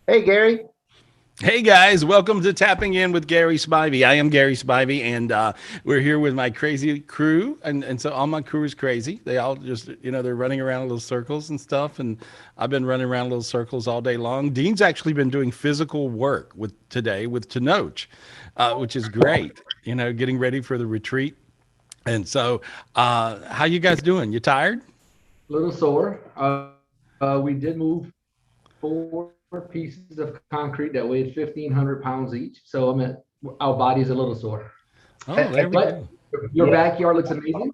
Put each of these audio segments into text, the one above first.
Hey, Gary. Hey guys, welcome to Tapping In with Gary Spivey. I am Gary Spivey, and we're here with my crazy crew. And so all my crew is crazy. They all just, they're running around in little circles and stuff. And I've been running around little circles all day long. Dean's actually been doing physical work with today with Tenoch, which is great. Getting ready for the retreat. And so, how you guys doing? You tired? Little sore. We did move 4 pieces of concrete that weighed 1,500 pounds each. So our body's a little sore. Oh, there we But go. your backyard looks amazing.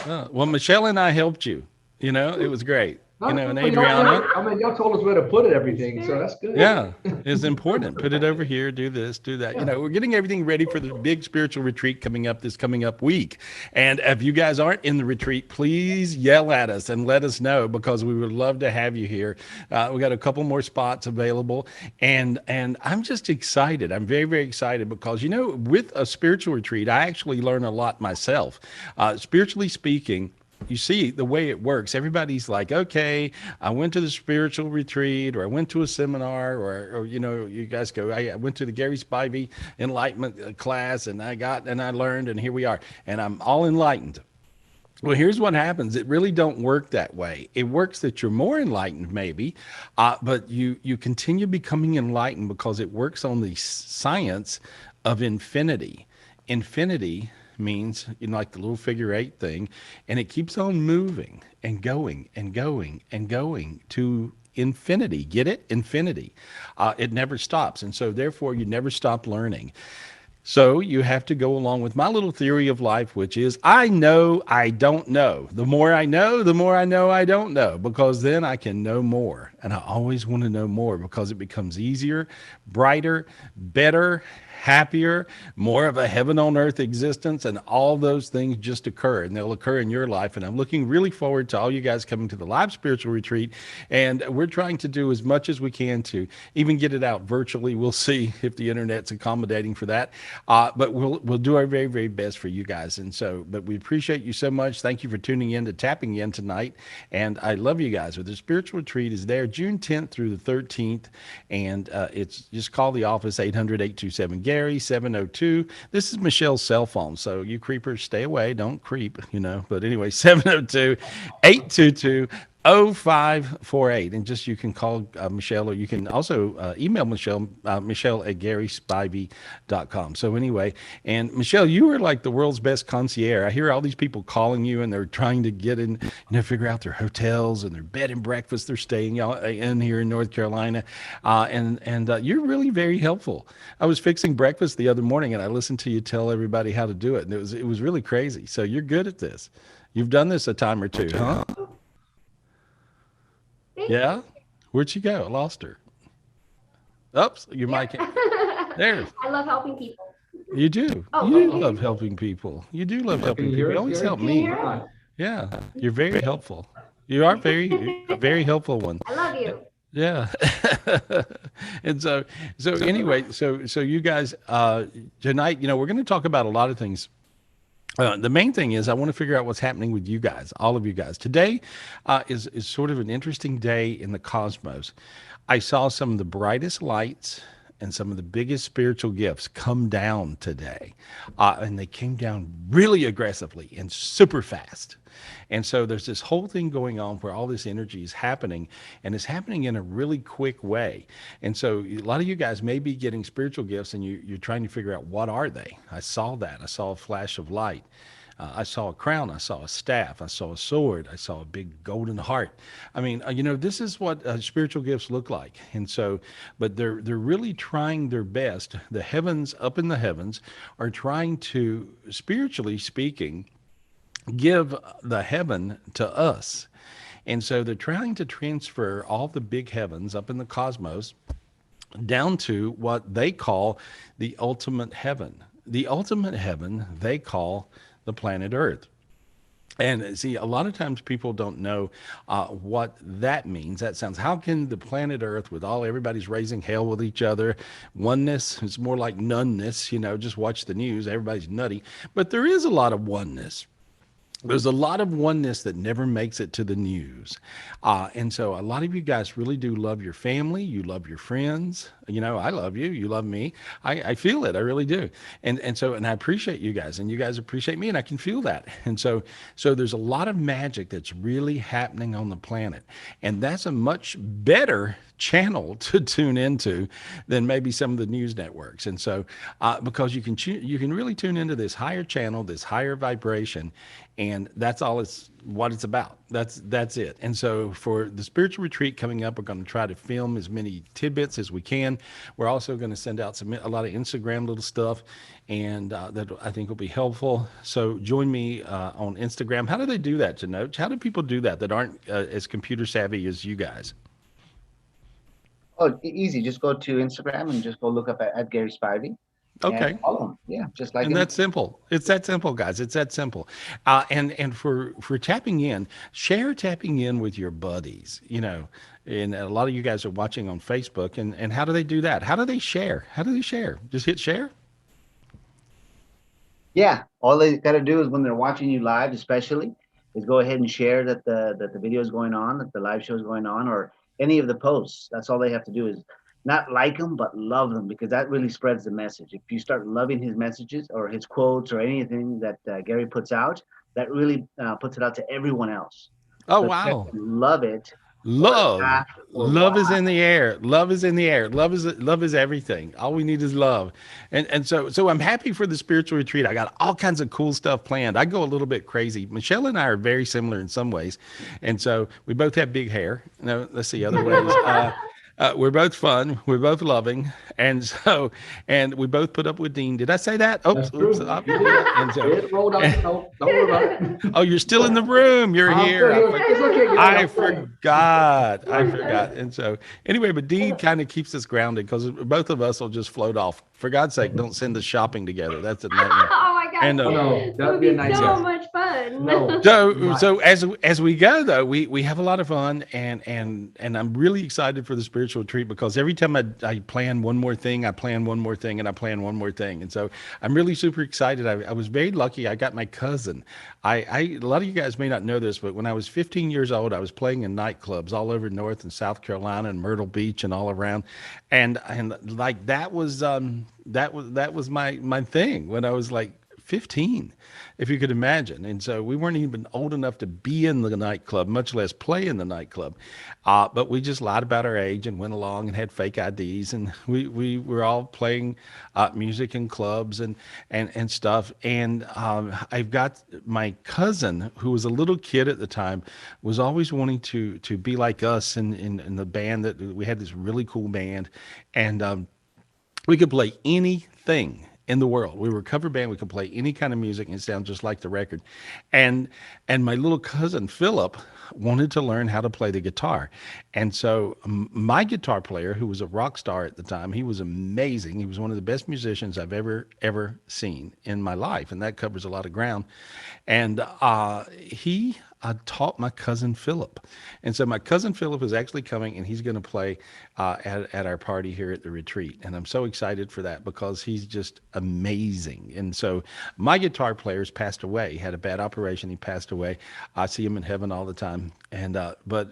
Well, Michelle and I helped you. It was great. And No, Adriana. y'all told us where to put it, everything. So that's good. Yeah, it's important. Put it over here, do this, do that. Yeah. We're getting everything ready for the big spiritual retreat coming up week. And if you guys aren't in the retreat, please yell at us and let us know because we would love to have you here. We got a couple more spots available, and I'm just excited. I'm very, very excited because with a spiritual retreat, I actually learn a lot myself. Spiritually speaking, you see the way it works. Everybody's like, okay, I went to the spiritual retreat, or I went to a seminar, or you guys go, I went to the Gary Spivey Enlightenment class, and I learned, and here we are, and I'm all enlightened. Well, here's what happens. It really don't work that way. It works that you're more enlightened, maybe, but you continue becoming enlightened because it works on the science of infinity. Infinity means, like the little figure eight thing, and it keeps on moving and going and going and going to infinity. Get it? Infinity. It never stops. And so, therefore, you never stop learning. So you have to go along with my little theory of life, which is I know I don't know. The more I know, the more I know I don't know, because then I can know more. And I always want to know more because it becomes easier, brighter, better, happier, more of a heaven on earth existence, and all those things just occur, and they'll occur in your life. And I'm looking really forward to all you guys coming to the live spiritual retreat, and we're trying to do as much as we can to even get it out virtually. We'll see if the internet's accommodating for that, but we'll do our very, very best for you guys. And so, but we appreciate you so much. Thank you for tuning in to Tapping In tonight, and I love you guys. The spiritual retreat is there June 10th through the 13th, and it's just call the office 800-827 Gary 702. This is Michelle's cell phone, so you creepers stay away, don't creep, But anyway, 702-822 0548, and just you can call Michelle, or you can also email Michelle, Michelle at GarySpivey.com. So anyway, and Michelle, you are like the world's best concierge. I hear all these people calling you, and they're trying to get in, figure out their hotels and their bed and breakfast they're staying in here in North Carolina, and you're really very helpful. I was fixing breakfast the other morning, and I listened to you tell everybody how to do it, and it was really crazy. So you're good at this. You've done this a time or two, huh? Thank Yeah? you. Where'd she go? I lost her. Oops, your Yep. mic. There. I love helping people. You do. Oh, You do can you hear love me? helping people. You do love Can helping you people. hear You us, always Gary? help Can you me. hear us? Hi. Yeah. You're very helpful. You are a very helpful one. I love you. Yeah. And so anyway, so you guys tonight, we're going to talk about a lot of things. The main thing is I want to figure out what's happening with you guys, all of you guys. Today is sort of an interesting day in the cosmos. I saw some of the brightest lights and some of the biggest spiritual gifts come down today, and they came down really aggressively and super fast. And so there's this whole thing going on where all this energy is happening, and it's happening in a really quick way. And so a lot of you guys may be getting spiritual gifts, and you're trying to figure out what are they. I saw that. I saw a flash of light. I saw a crown. I saw a staff. I saw a sword. I saw a big golden heart. I mean, this is what spiritual gifts look like. And so, but they're really trying their best. The heavens, up in the heavens, are trying to, spiritually speaking, give the heaven to us. And so they're trying to transfer all the big heavens up in the cosmos down to what they call the ultimate heaven. The ultimate heaven they call the planet Earth. And see, a lot of times people don't know what that means. That sounds, how can the planet Earth, with all everybody's raising hell with each other, oneness, it's more like noneness, just watch the news, everybody's nutty. But there is a lot of oneness. there's a lot of oneness that never makes it to the news. And so a lot of you guys really do love your family. You love your friends. You know, I love you. You love me. I feel it. I really do. And I appreciate you guys, and you guys appreciate me, and I can feel that. And so there's a lot of magic that's really happening on the planet. And that's a much better channel to tune into than maybe some of the news networks. And so, because you can really tune into this higher channel, this higher vibration, and that's all what it's about. That's it. And so for the spiritual retreat coming up, we're going to try to film as many tidbits as we can. We're also going to send out a lot of Instagram little stuff, and that I think will be helpful. So join me on Instagram. How do they do that, Janoch? How do people do that aren't as computer savvy as you guys? Oh, easy. Just go to Instagram and just go look up at Gary Spivey and Okay. follow him. Yeah, just like And him. that's simple. It's that simple, guys. It's that simple. And for tapping in, share tapping in with your buddies. You know, and a lot of you guys are watching on Facebook. And how do they do that? How do they share? How do they share? Just hit share. Yeah, all they got to do is when they're watching you live, especially, is go ahead and share that the video is going on, that the live show is going on, or any of the posts. That's all they have to do is not like them, but love them, because that really spreads the message. If you start loving his messages or his quotes or anything that Gary puts out, that really puts it out to everyone else. Oh, So if you wow. love it, or Love. laugh, or Love is wow. in the air. Love is in the air. Love is everything. All we need is love. And so I'm happy for the spiritual retreat. I got all kinds of cool stuff planned. I go a little bit crazy. Michelle and I are very similar in some ways. And so we both have big hair. No, let's see other ways. We're both fun. We're both loving. And we both put up with Dean. Did I say that? Oops. That's true. Oops. And so, It rolled out. No, don't worry about it. oh, you're still in the room. You're I'm here. still here. It's okay, Gary. I I'm still here. forgot. I forgot. And so, anyway, but Dean kind of keeps us grounded because both of us will just float off. For God's sake, don't send us shopping together. That's a nightmare. Oh my God. And Oh, no, It that'd would be a be nice so one. much fun. No. So as we go though, we have a lot of fun, and I'm really excited for the spiritual retreat because every time I plan one more thing, I plan one more thing, and I plan one more thing, and so I'm really super excited. I was very lucky. I got my cousin. A lot of you guys may not know this, but when I was 15 years old, I was playing in nightclubs all over North and South Carolina and Myrtle Beach and all around, and like that was my thing when I was like 15, if you could imagine. And so we weren't even old enough to be in the nightclub, much less play in the nightclub. But we just lied about our age and went along and had fake IDs. And we were all playing music in clubs and stuff. And I've got my cousin, who was a little kid at the time, was always wanting to be like us in the band. That we had this really cool band. And we could play anything in the world. We were a cover band. We could play any kind of music and it sounded just like the record. And my little cousin Philip wanted to learn how to play the guitar. And so my guitar player, who was a rock star at the time, he was amazing. He was one of the best musicians I've ever seen in my life. And that covers a lot of ground. And he taught my cousin Philip. And so my cousin Philip is actually coming and he's going to play at our party here at the retreat. And I'm so excited for that because he's just amazing. And so my guitar player's passed away. He had a bad operation. He passed away. I see him in heaven all the time. And but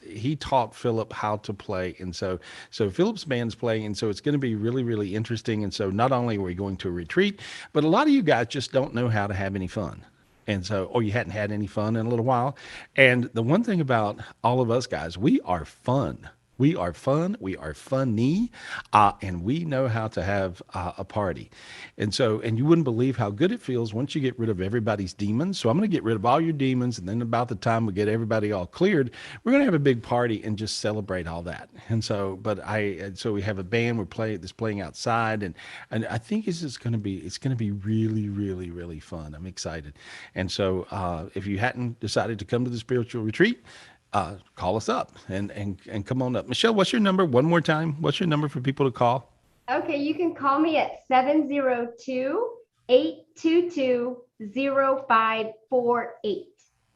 he taught Philip how to play. And so Philip's band's playing. And so it's going to be really, really interesting. And so not only are we going to a retreat, but a lot of you guys just don't know how to have any fun. And so, or you hadn't had any fun in a little while. And the one thing about all of us guys, we are fun. We are fun. We are funny. And we know how to have a party. And so, and you wouldn't believe how good it feels once you get rid of everybody's demons. So I'm going to get rid of all your demons. And then about the time we get everybody all cleared, we're going to have a big party and just celebrate all that. And so, so we have a band, that's playing outside. And I think it's going to be really, really, really fun. I'm excited. And so if you hadn't decided to come to the spiritual retreat, call us up and come on up. Michelle, what's your number? One more time. What's your number for people to call? Okay, you can call me at 702-822-0548.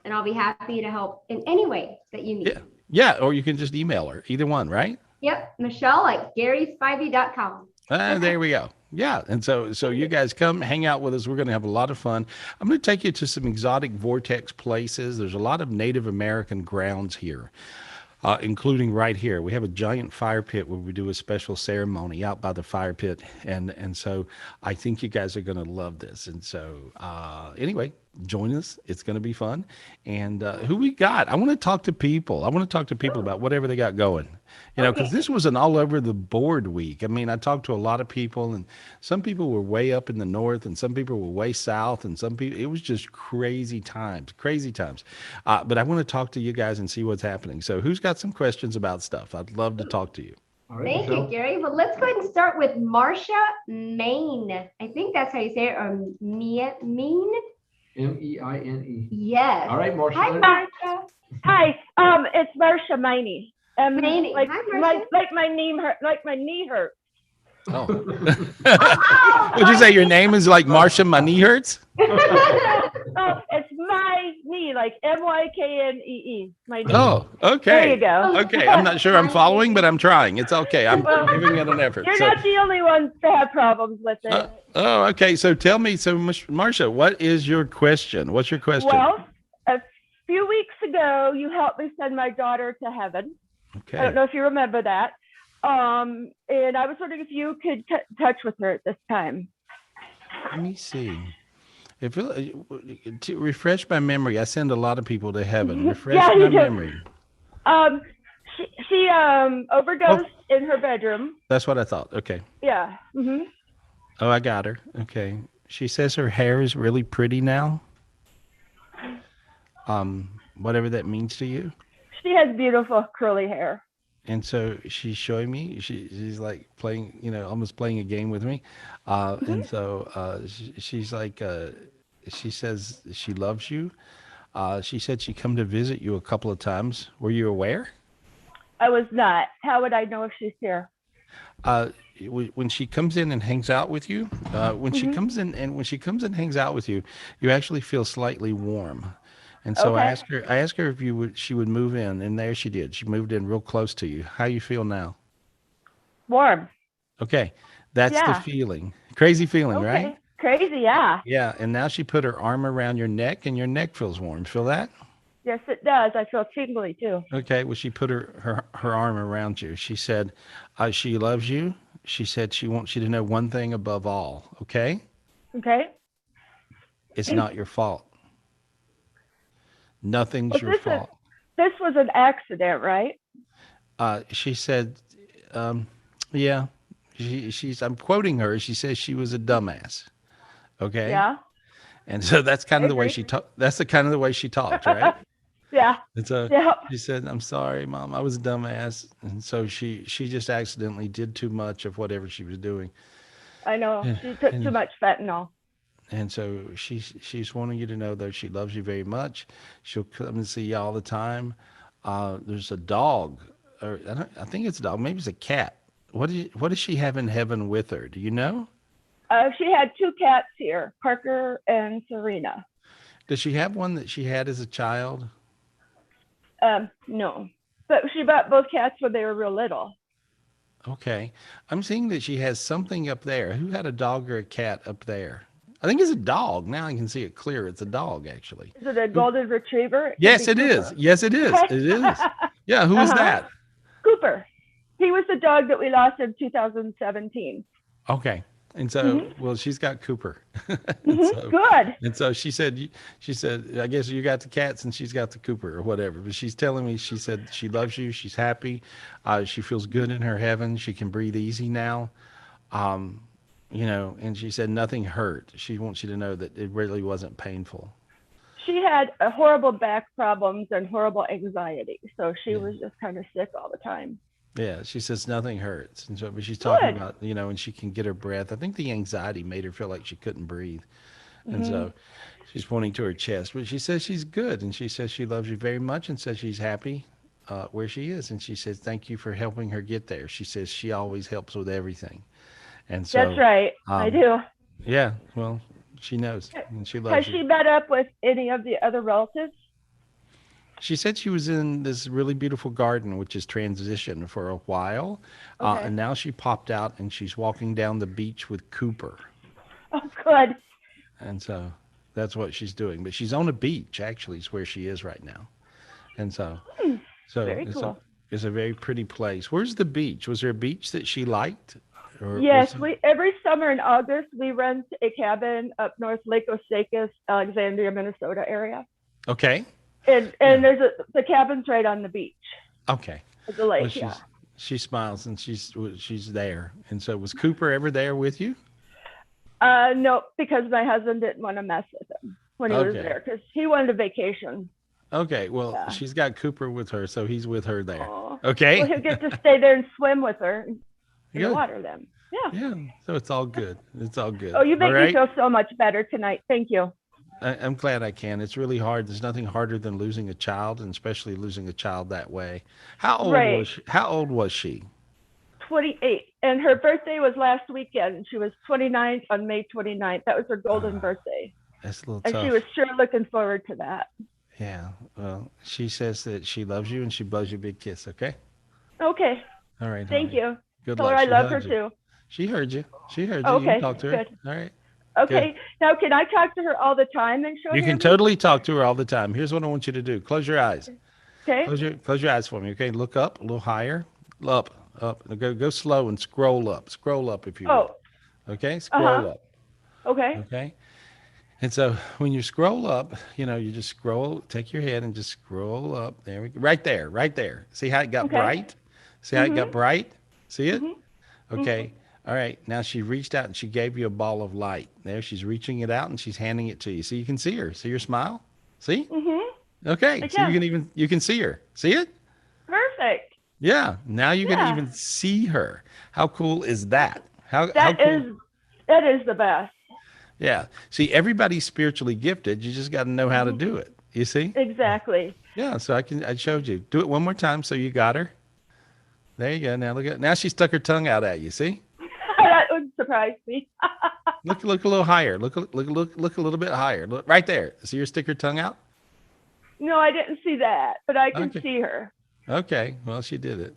And I'll be happy to help in any way that you need. Yeah, or you can just email her. Either one, right? Yep, Michelle at GarySpivey.com. There we go. Yeah, and so you guys come hang out with us. We're going to have a lot of fun. I'm going to take you to some exotic vortex places. There's a lot of Native American grounds here, including right here. We have a giant fire pit where we do a special ceremony out by the fire pit, and so I think you guys are going to love this. And so anyway, join us. It's going to be fun. And who we got? I want to talk to people. I want to talk to people about whatever they got going. You know, because this was an all over the board week. I mean, I talked to a lot of people, and some people were way up in the north, and some people were way south, and some people, it was just crazy times, crazy times. But I want to talk to you guys and see what's happening. So, who's got some questions about stuff? I'd love to talk to you. All right, Thank Michelle. you, Gary. Well, let's go ahead and start with Marcia Maine. I think that's how you say it, or Mean. Meine. Yes. All right, Marcia. Hi, Marcia. Hi, it's Marcia Miney. Miney. Like, Hi, Marcia. my knee hurts. Oh. Would you say your name is like Marcia, my knee hurts? Oh, it's my knee, like MYKNEE. My knee. Oh, okay. There you go. Okay, I'm not sure I'm following, but I'm trying. It's okay. I'm giving it an effort. You're So, not the only ones to have problems with it. oh, okay. So tell me, Marcia, what is your question? What's your question? Well, a few weeks ago, you helped me send my daughter to heaven. I Okay. don't know if you remember that. And I was wondering if you could get in touch with her at this time. Let me see. If to refresh my memory, I send a lot of people to heaven. Refresh Yeah, my you do. memory. She overdosed in her bedroom. That's what I thought. Okay. Yeah. Oh, I got her. Okay. She says her hair is really pretty now. Whatever that means to you. She has beautiful curly hair. And so she's showing me, she's like playing, almost playing a game with me. And so she's like, she says she loves you. She said she come to visit you a couple of times. Were you aware? I was not. How would I know if she's here? When she comes in and hangs out with you, when she comes in and hangs out with you, you actually feel slightly warm. And so Okay. I asked her if she would move in, and there she did. She moved in real close to you. How you feel now? Warm. Okay. That's the Yeah. feeling. Crazy feeling, Okay. right? Crazy, yeah. Yeah. And now she put her arm around your neck, and your neck feels warm. Feel that? Yes, it does. I feel tingly too. Okay. Well, she put her arm around you. She said she loves you. She said she wants you to know one thing above all. Okay. Okay. It's not your fault. Nothing's Well, your fault. This was an accident, right? She said, yeah, I'm quoting her. She says she was a dumbass. Okay. Yeah. And so that's kind of the way agree. she talked. That's the kind of the way she talked, right? Yeah. And so Yeah. she said, I'm sorry, Mom, I was a dumbass. And so she just accidentally did too much of whatever she was doing. I know. Yeah, She took and- too much fentanyl. And so she's wanting you to know that she loves you very much. She'll come and see you all the time. There's a dog, or I think it's a dog. Maybe it's a cat. What does she have in heaven with her? Do you know? She had two cats here, Parker and Serena. Does she have one that she had as a child? No, but she bought both cats when they were real little. Okay. I'm seeing that she has something up there. Who had a dog or a cat up there? I think it's a dog. Now I can see it clear. It's a dog, actually. Is it a golden retriever? Yes, could it be is. Cooper. Yes, it is. It is. Yeah. Who is Uh-huh. that? Cooper. He was the dog that we lost in 2017. Okay. And so, well, she's got Cooper. Good. And so she said, I guess you got the cats and she's got the Cooper or whatever. But she's telling me, she said she loves you. She's happy. She feels good in her heaven. She can breathe easy now. And she said nothing hurt. She wants you to know that it really wasn't painful. She had horrible back problems and horrible anxiety. So she was just kind of sick all the time. Yeah, she says nothing hurts. And so, but she's talking Good. about, and she can get her breath. I think the anxiety made her feel like she couldn't breathe. And so she's pointing to her chest. But she says she's good. And she says she loves you very much and says she's happy where she is. And she says, thank you for helping her get there. She says she always helps with everything. And so That's right. I do. Yeah, well, she knows and she Has loves she you. met up with any of the other relatives? She said she was in this really beautiful garden, which is transitioned for a while. Okay. And now she popped out and she's walking down the beach with Cooper. Oh, good. And so that's what she's doing. But she's on a beach, actually, is where she is right now. And so, Very cool. it's a very pretty place. Where's the beach? Was there a beach that she liked? Or Yes, was it- every summer in August we rent a cabin up north Lake Osakis, Alexandria, Minnesota area, Okay. and the cabin's right on the beach Okay. at the lake. Well, Yeah. she smiles and she's there. And so was Cooper ever there with you? No, because my husband didn't want to mess with him when he was Okay. there because he wanted a vacation. Okay. Well, Yeah. she's got Cooper with her, so he's with her there. Aw. Okay. Well, he'll get to stay there and swim with her in the Good. water then. Yeah. Yeah. So it's all good. It's all good. Oh, you make All me right? feel so much better tonight. Thank you. I'm glad I can. It's really hard. There's nothing harder than losing a child, and especially losing a child that way. How old Right. was she? How old was she? 28. And her birthday was last weekend. She was 29th on May 29th. That was her golden birthday. That's a little And tough. she was sure looking forward to that. Yeah. Well, she says that she loves you and she blows you a big kiss. Okay. Okay. All right. Thank honey. you. Good Tell luck. her I She love her hugged you. too. She heard you. She heard you. You Okay, can talk to her. good. All right. Okay. Now, can I talk to her all the time and show You her? can totally talk to her all the time. Here's what I want you to do. Close your eyes. Okay. Close your eyes for me. Okay. Look up a little higher. Up. Go slow and scroll up. Scroll up if you will. Oh, Okay. Scroll up. okay. Okay. And so when you scroll up, you just scroll, take your head and just scroll up. There we go. Right there. Right there. See how it got Okay. bright? See how it got bright? See it? Mm-hmm. Okay. All right. Now she reached out and she gave you a ball of light. There, she's reaching it out and she's handing it to you. So you can see her. See her smile? See? Mm-hmm. Okay. I So can. you can see her. See it? Perfect. Yeah. Now you can Yeah. even see her. How cool is that? How That cool? is the best. Yeah. See, everybody's spiritually gifted. You just got to know how to do it. You see? Exactly. Yeah. So I showed you. Do it one more time. So you got her. There you go. Now look at. Now she stuck her tongue out at you. See? That would surprise me. Look a little higher. Look a little bit higher. Look right there. See her stick her tongue out? No, I didn't see that, but I can Okay. see her. Okay. Well, she did it.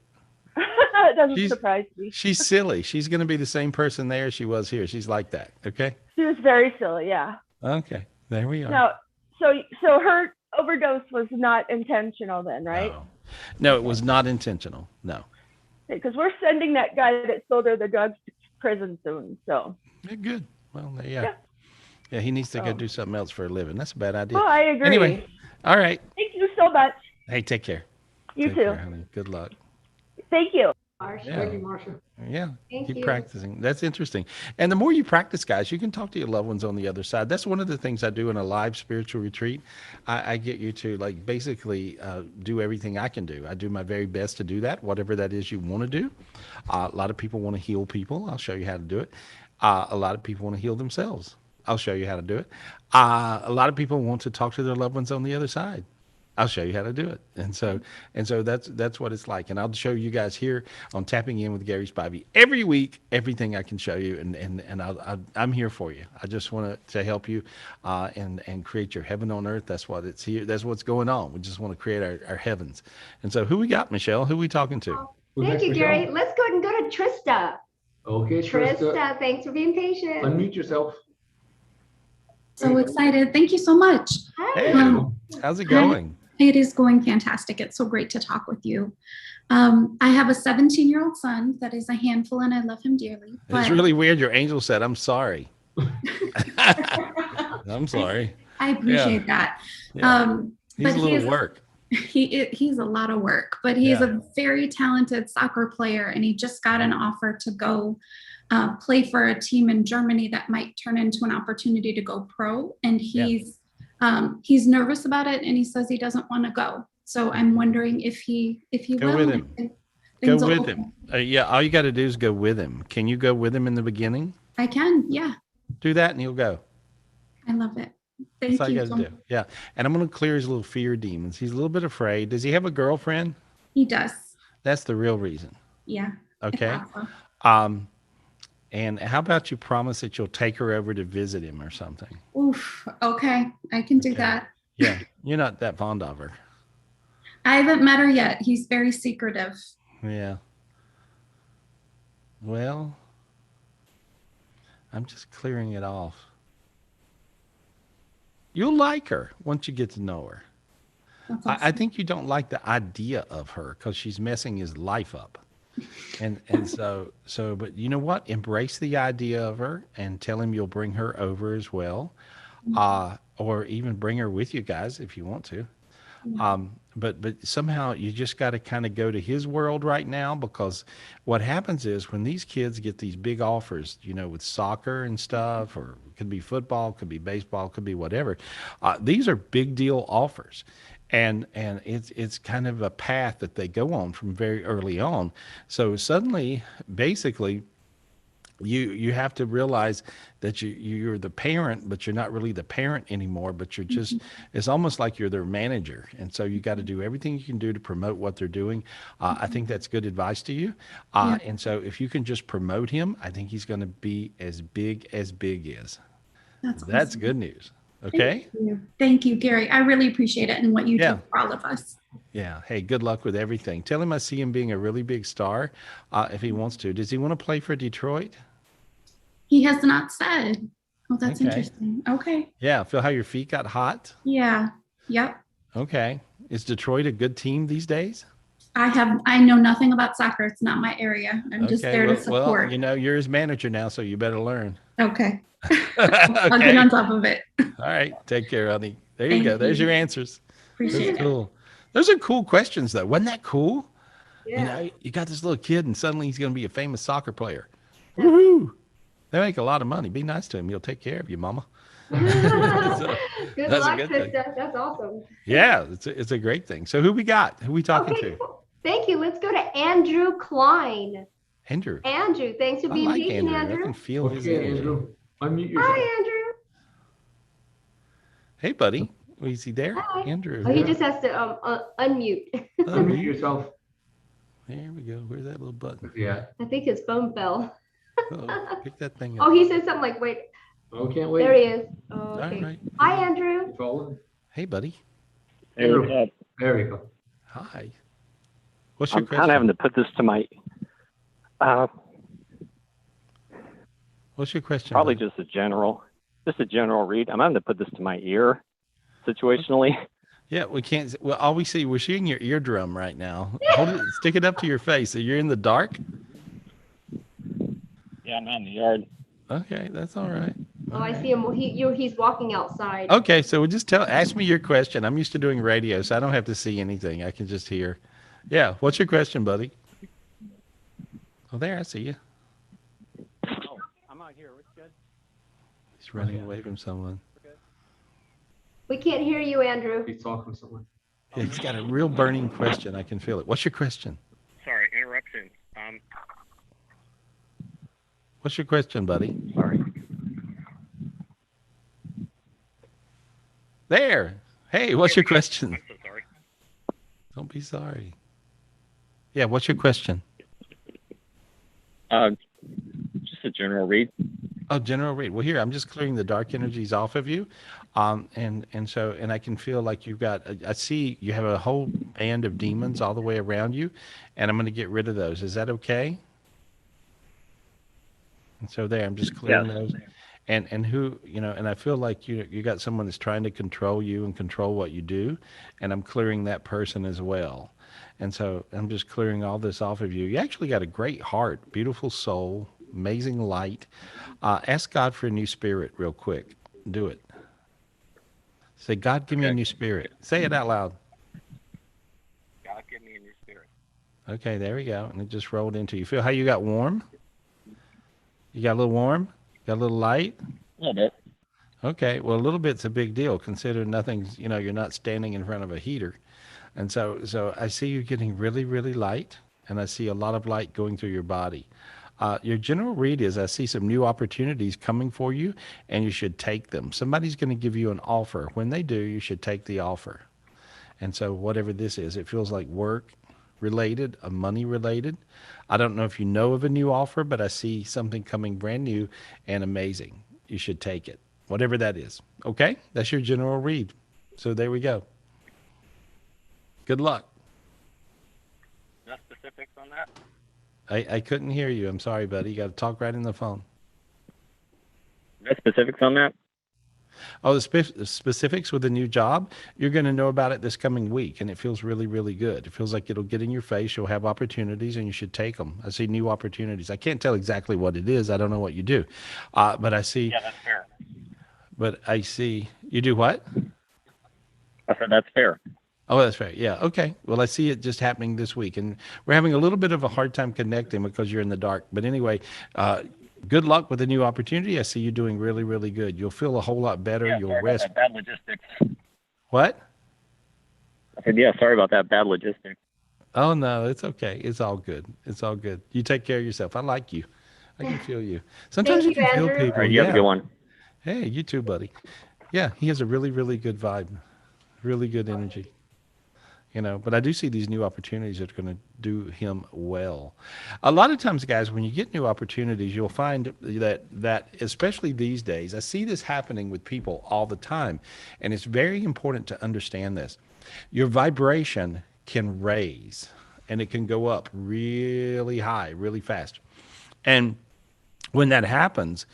It doesn't She's- surprise me. She's silly. She's going to be the same person there as she was here. She's like that. Okay. She was very silly, yeah. Okay. There we are. Now, so her overdose was not intentional then, right? No, it was not intentional. No. Because we're sending that guy that sold her the drugs to prison soon. So, Yeah, good. Well, there you Yeah. are. Yeah, he needs to go Oh. do something else for a living. That's a bad idea. I agree. Anyway, all right. Thank you so much. Hey, take care. You Take too. care, honey. Good luck. Thank you. Marsha. Yeah. Thank you, Marsha. Yeah. Thank Keep you. practicing. That's interesting. And the more you practice, guys, you can talk to your loved ones on the other side. That's one of the things I do in a live spiritual retreat. I get you to basically do everything I can do. I do my very best to do that, whatever that is you want to do. A lot of people want to heal people. I'll show you how to do it. A lot of people want to heal themselves. I'll show you how to do it. A lot of people want to talk to their loved ones on the other side. I'll show you how to do it. And so that's what it's like. And I'll show you guys here on Tapping In with Gary Spivey every week, everything I can show you. And I'm here for you. I just want to help you and create your heaven on earth. That's what it's here. That's what's going on. We just want to create our heavens. And so who we got, Michelle? Who we talking to? Who's Thank next, you, Michelle? Gary. Let's go ahead and go to Trista. Okay, Trista, Trista, thanks for being patient. unmute yourself. So excited. Thank you so much. Hi. Hey, Um, how's it going? It is going fantastic. It's so great to talk with you. I have a 17-year-old son that is a handful and I love him dearly. It's really weird. Your angel said, I'm sorry. I'm sorry. I appreciate that. Yeah. He's But a little work. He's a lot of work, but he's Yeah. a very talented soccer player and he just got an offer to go play for a team in Germany that might turn into an opportunity to go pro. And he's nervous about it and he says he doesn't want to go. So I'm wondering if he Go will. with him. and Go things will with open. him. Yeah, all you got to do is go with him. Can you go with him in the beginning? I can. Yeah. Do that and he'll go. I love it. Thank That's all you you. got to do. Yeah. And I'm going to clear his little fear demons. He's a little bit afraid. Does he have a girlfriend? He does. That's the real reason. Yeah. it's Okay. awesome. And how about you promise that you'll take her over to visit him or something? Oof. Okay. I can do Okay. that. Yeah. You're not that fond of her. I haven't met her yet. He's very secretive. Yeah. Well, I'm just clearing it off. You'll like her once you get to know her. That's I awesome. think you don't like the idea of her because she's messing his life up. And but you know what? Embrace the idea of her and tell him you'll bring her over as well. Or even bring her with you guys if you want to. But somehow you just got to kind of go to his world right now, because what happens is when these kids get these big offers, with soccer and stuff, or it could be football, could be baseball, could be whatever. These are big deal offers. And it's kind of a path that they go on from very early on. So suddenly, basically, you have to realize that you're the parent, but you're not really the parent anymore, but you're just, it's almost like you're their manager. And so you got to do everything you can do to promote what they're doing. I think that's good advice to you. Yeah. And so if you can just promote him, I think he's going to be as big is. That's awesome. good news. Okay. Thank you, Gary. I really appreciate it and what you Yeah. do for all of us. Yeah. Hey, good luck with everything. Tell him I see him being a really big star. If he wants to. Does he want to play for Detroit? He has not said. Oh, that's Okay. interesting. Okay. Yeah. Feel how your feet got hot? Yeah. Yep. Okay. Is Detroit a good team these days? I know nothing about soccer. It's not my area. I'm just there to support. Well, you're his manager now, so you better learn. Okay. I'll get on top of it. All right. Take care, honey. There you Thank go. There's you. your answers. Appreciate That's it. cool. Those are cool questions, though. Wasn't that cool? Yeah. You got this little kid, and suddenly he's going to be a famous soccer player. Woohoo! They make a lot of money. Be nice to him. He'll take care of you, mama. Good That's a luck, good thing. sister. That's awesome. Yeah, it's a great thing. So who we got? Who we talking Okay, to? cool. Thank you. Let's go to Andrew Klein. Andrew. Andrew, thanks for I being like patient, Andrew. I Andrew. can feel his Okay, energy. Andrew. Unmute yourself. Hi, Andrew. Hey, buddy. Is he there? Hi. Andrew. Oh, he just has to unmute. Unmute yourself. There we go. Where's that little button? Yeah. I think his phone fell. Oh, pick that thing up. Oh, he said something like, wait, Oh, can't wait. there he is. Oh, All okay. right. Hi, Andrew. You following? Hey, buddy. Hey, what's up? There you go. Hi. What's your I'm question? kind of having to put this to my, What's your question? probably buddy? just a general read. I'm having to put this to my ear situationally. Yeah, we can't. Well, all we see, we're seeing your eardrum right now. Hold it, stick it up to your face. So you're in the dark. Yeah, I'm out in the yard. Okay, that's all right. Oh, I see him. He's walking outside. Okay, so we'll just ask me your question. I'm used to doing radio, so I don't have to see anything. I can just hear. Yeah, what's your question, buddy? Oh, there, I see you. Oh, I'm out here. What's good? He's running away from someone. We can't hear you, Andrew. He's talking to someone. Yeah, he's got a real burning question. I can feel it. What's your question? Sorry, interruption. What's your question, buddy? Sorry. There. Hey, what's your question? I'm so sorry. Don't be sorry. Yeah, what's your question? Just a general read. Oh, general read. Well, here, I'm just clearing the dark energies off of you. And I can feel like you've got, I see you have a whole band of demons all the way around you, and I'm going to get rid of those. Is that okay? And so there, I'm just clearing Yes. those. And who, and I feel like you got someone that's trying to control you and control what you do, and I'm clearing that person as well. And so I'm just clearing all this off of you. You actually got a great heart, beautiful soul, amazing light. Ask God for a new spirit real quick. Do it. Say, God, give me a new spirit. Say it out loud. God, give me a new spirit. Okay, there we go. And it just rolled into you. Feel how you got warm? You got a little warm? Got a little light? A little bit. Okay, well, a little bit's a big deal considering nothing's, you're not standing in front of a heater. And so I see you getting really, really light, and I see a lot of light going through your body. Your general read is I see some new opportunities coming for you, and you should take them. Somebody's going to give you an offer. When they do, you should take the offer. And so whatever this is, it feels like work related, money related. I don't know if you know of a new offer, but I see something coming brand new and amazing. You should take it, whatever that is. Okay? That's your general read. So there we go. Good luck. specifics on that? I couldn't hear you. I'm sorry, buddy. You got to talk right in the phone. No specifics on that? Oh, the specifics with the new job, you're going to know about it this coming week, and it feels really, really good. It feels like it'll get in your face. You'll have opportunities, and you should take them. I see new opportunities. I can't tell exactly what it is. I don't know what you do, but I see. Yeah, that's fair. But I see you do what? I said that's fair. Oh, that's fair. Yeah. Okay. Well, I see it just happening this week, and we're having a little bit of a hard time connecting because you're in the dark. But anyway, good luck with the new opportunity. I see you doing really, really good. You'll feel a whole lot better. Yeah, You'll sorry about rest. that bad logistics. What? I said, yeah, sorry about that bad logistics. Oh, no, it's okay. It's all good. It's all good. You take care of yourself. I like you. I can feel you. Sometimes Thank you you, can feel Andrew. people. All right, you have a Yeah. good one. Hey, you too, buddy. Yeah, he has a really, really good vibe, really good energy. You know, but I do see these new opportunities that are going to do him well. A lot of times, guys, when you get new opportunities, you'll find that especially these days, I see this happening with people all the time, and it's very important to understand this. Your vibration can raise, and it can go up really high, really fast. And when that happens,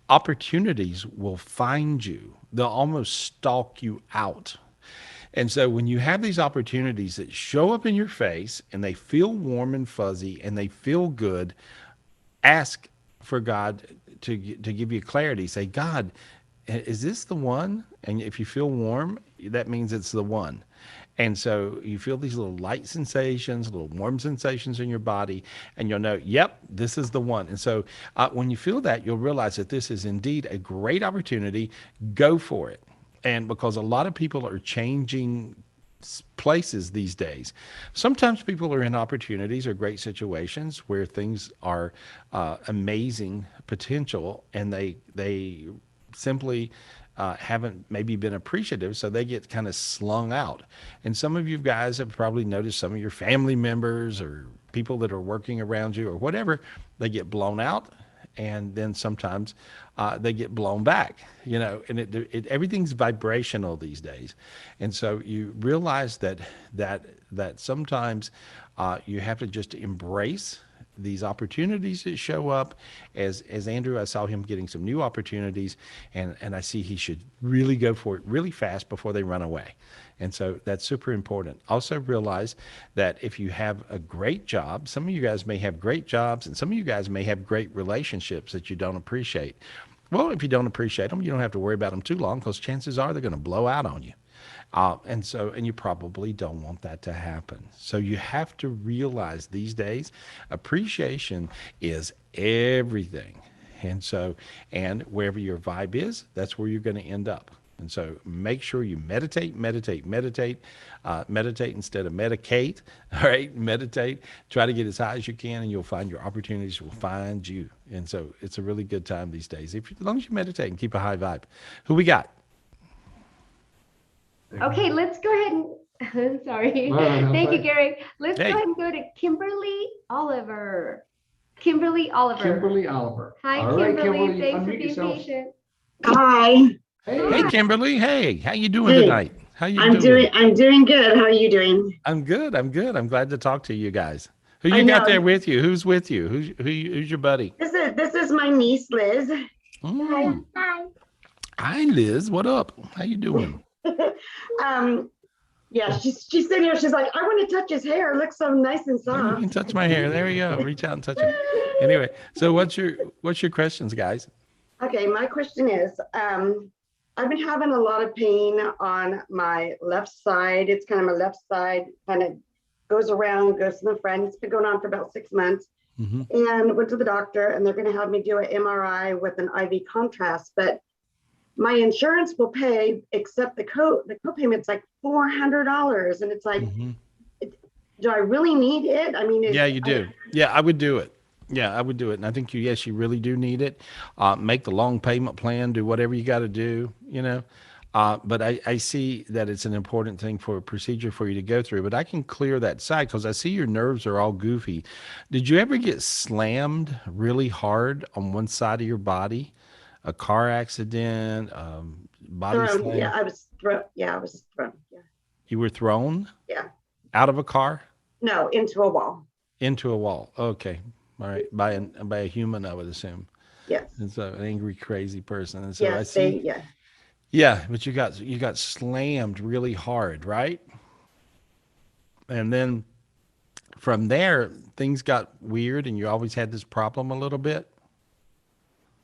opportunities will find you. They'll almost stalk you out. And so when you have these opportunities that show up in your face and they feel warm and fuzzy and they feel good, ask for God to give you clarity. Say, God, is this the one? And if you feel warm, that means it's the one. And so you feel these little light sensations, little warm sensations in your body, and you'll know, yep, this is the one. And so when you feel that, you'll realize that this is indeed a great opportunity. Go for it. And because a lot of people are changing places these days, sometimes people are in opportunities or great situations where things are amazing potential, and they simply haven't maybe been appreciative, so they get kind of slung out. And some of you guys have probably noticed some of your family members or people that are working around you or whatever, they get blown out, and then sometimes they get blown back, you know, and everything's vibrational these days. And so you realize that sometimes you have to just embrace these opportunities that show up. As Andrew, I saw him getting some new opportunities, and I see he should really go for it really fast before they run away. And so that's super important. Also realize that if you have a great job, some of you guys may have great jobs, and some of you guys may have great relationships that you don't appreciate. Well, if you don't appreciate them, you don't have to worry about them too long, because chances are they're going to blow out on you. And you probably don't want that to happen. So you have to realize these days, appreciation is everything. And wherever your vibe is, that's where you're going to end up. And so make sure you meditate instead of medicate. All right, meditate. Try to get as high as you can, and you'll find your opportunities will find you. And so it's a really good time these days, as long as you meditate and keep a high vibe. Who we got? Okay, let's go ahead and sorry. No, Thank you, fine. Gary. Let's Hey. go ahead and go to Kimberly Oliver. Kimberly Oliver. Kimberly Oliver. Hi, All right, Kimberly. Thanks for unmute being yourself. patient. Hi, Hey, Kimberly. Hey, how you doing Hey. tonight? How you I'm doing good. How are you doing? I'm good. I'm glad to talk to you guys. Who I you got know. there with you? Who's with you? Who's your buddy? This is my niece Liz. Mm. Hi. Hi, Liz. What up? How you doing? Yeah, she's sitting here. She's like, I want to touch his hair. It looks so nice and Oh, you soft. can touch my hair. There we go. Reach out and touch it. Anyway, so what's your questions, guys? Okay, my question is, I've been having a lot of pain on my left side. It's kind of my left side, kind of goes around, goes to the front. It's been going on for about 6 months. Mm-hmm. And went to the doctor, and they're going to have me do an MRI with an IV contrast. But my insurance will pay, except the co-payment's like $400, and it's like, Mm-hmm. do I really need it? I mean, Yeah, you do. Yeah, I would do it. Yeah, I would do it. And I think you really do need it. Make the long payment plan, do whatever you got to do, you know. But I see that it's an important thing for a procedure for you to go through. But I can clear that side because I see your nerves are all goofy. Did you ever get slammed really hard on one side of your body? A car accident, body thrown. slam? Yeah, I was thrown. Yeah. You were thrown? Yeah. Out of a car? No, into a wall. Into a wall. Okay. All right. By a human, I would assume. Yes. And so an angry, crazy person. And so I Yes, see. yeah. Yeah, but you got slammed really hard, right? And then from there, things got weird, and you always had this problem a little bit.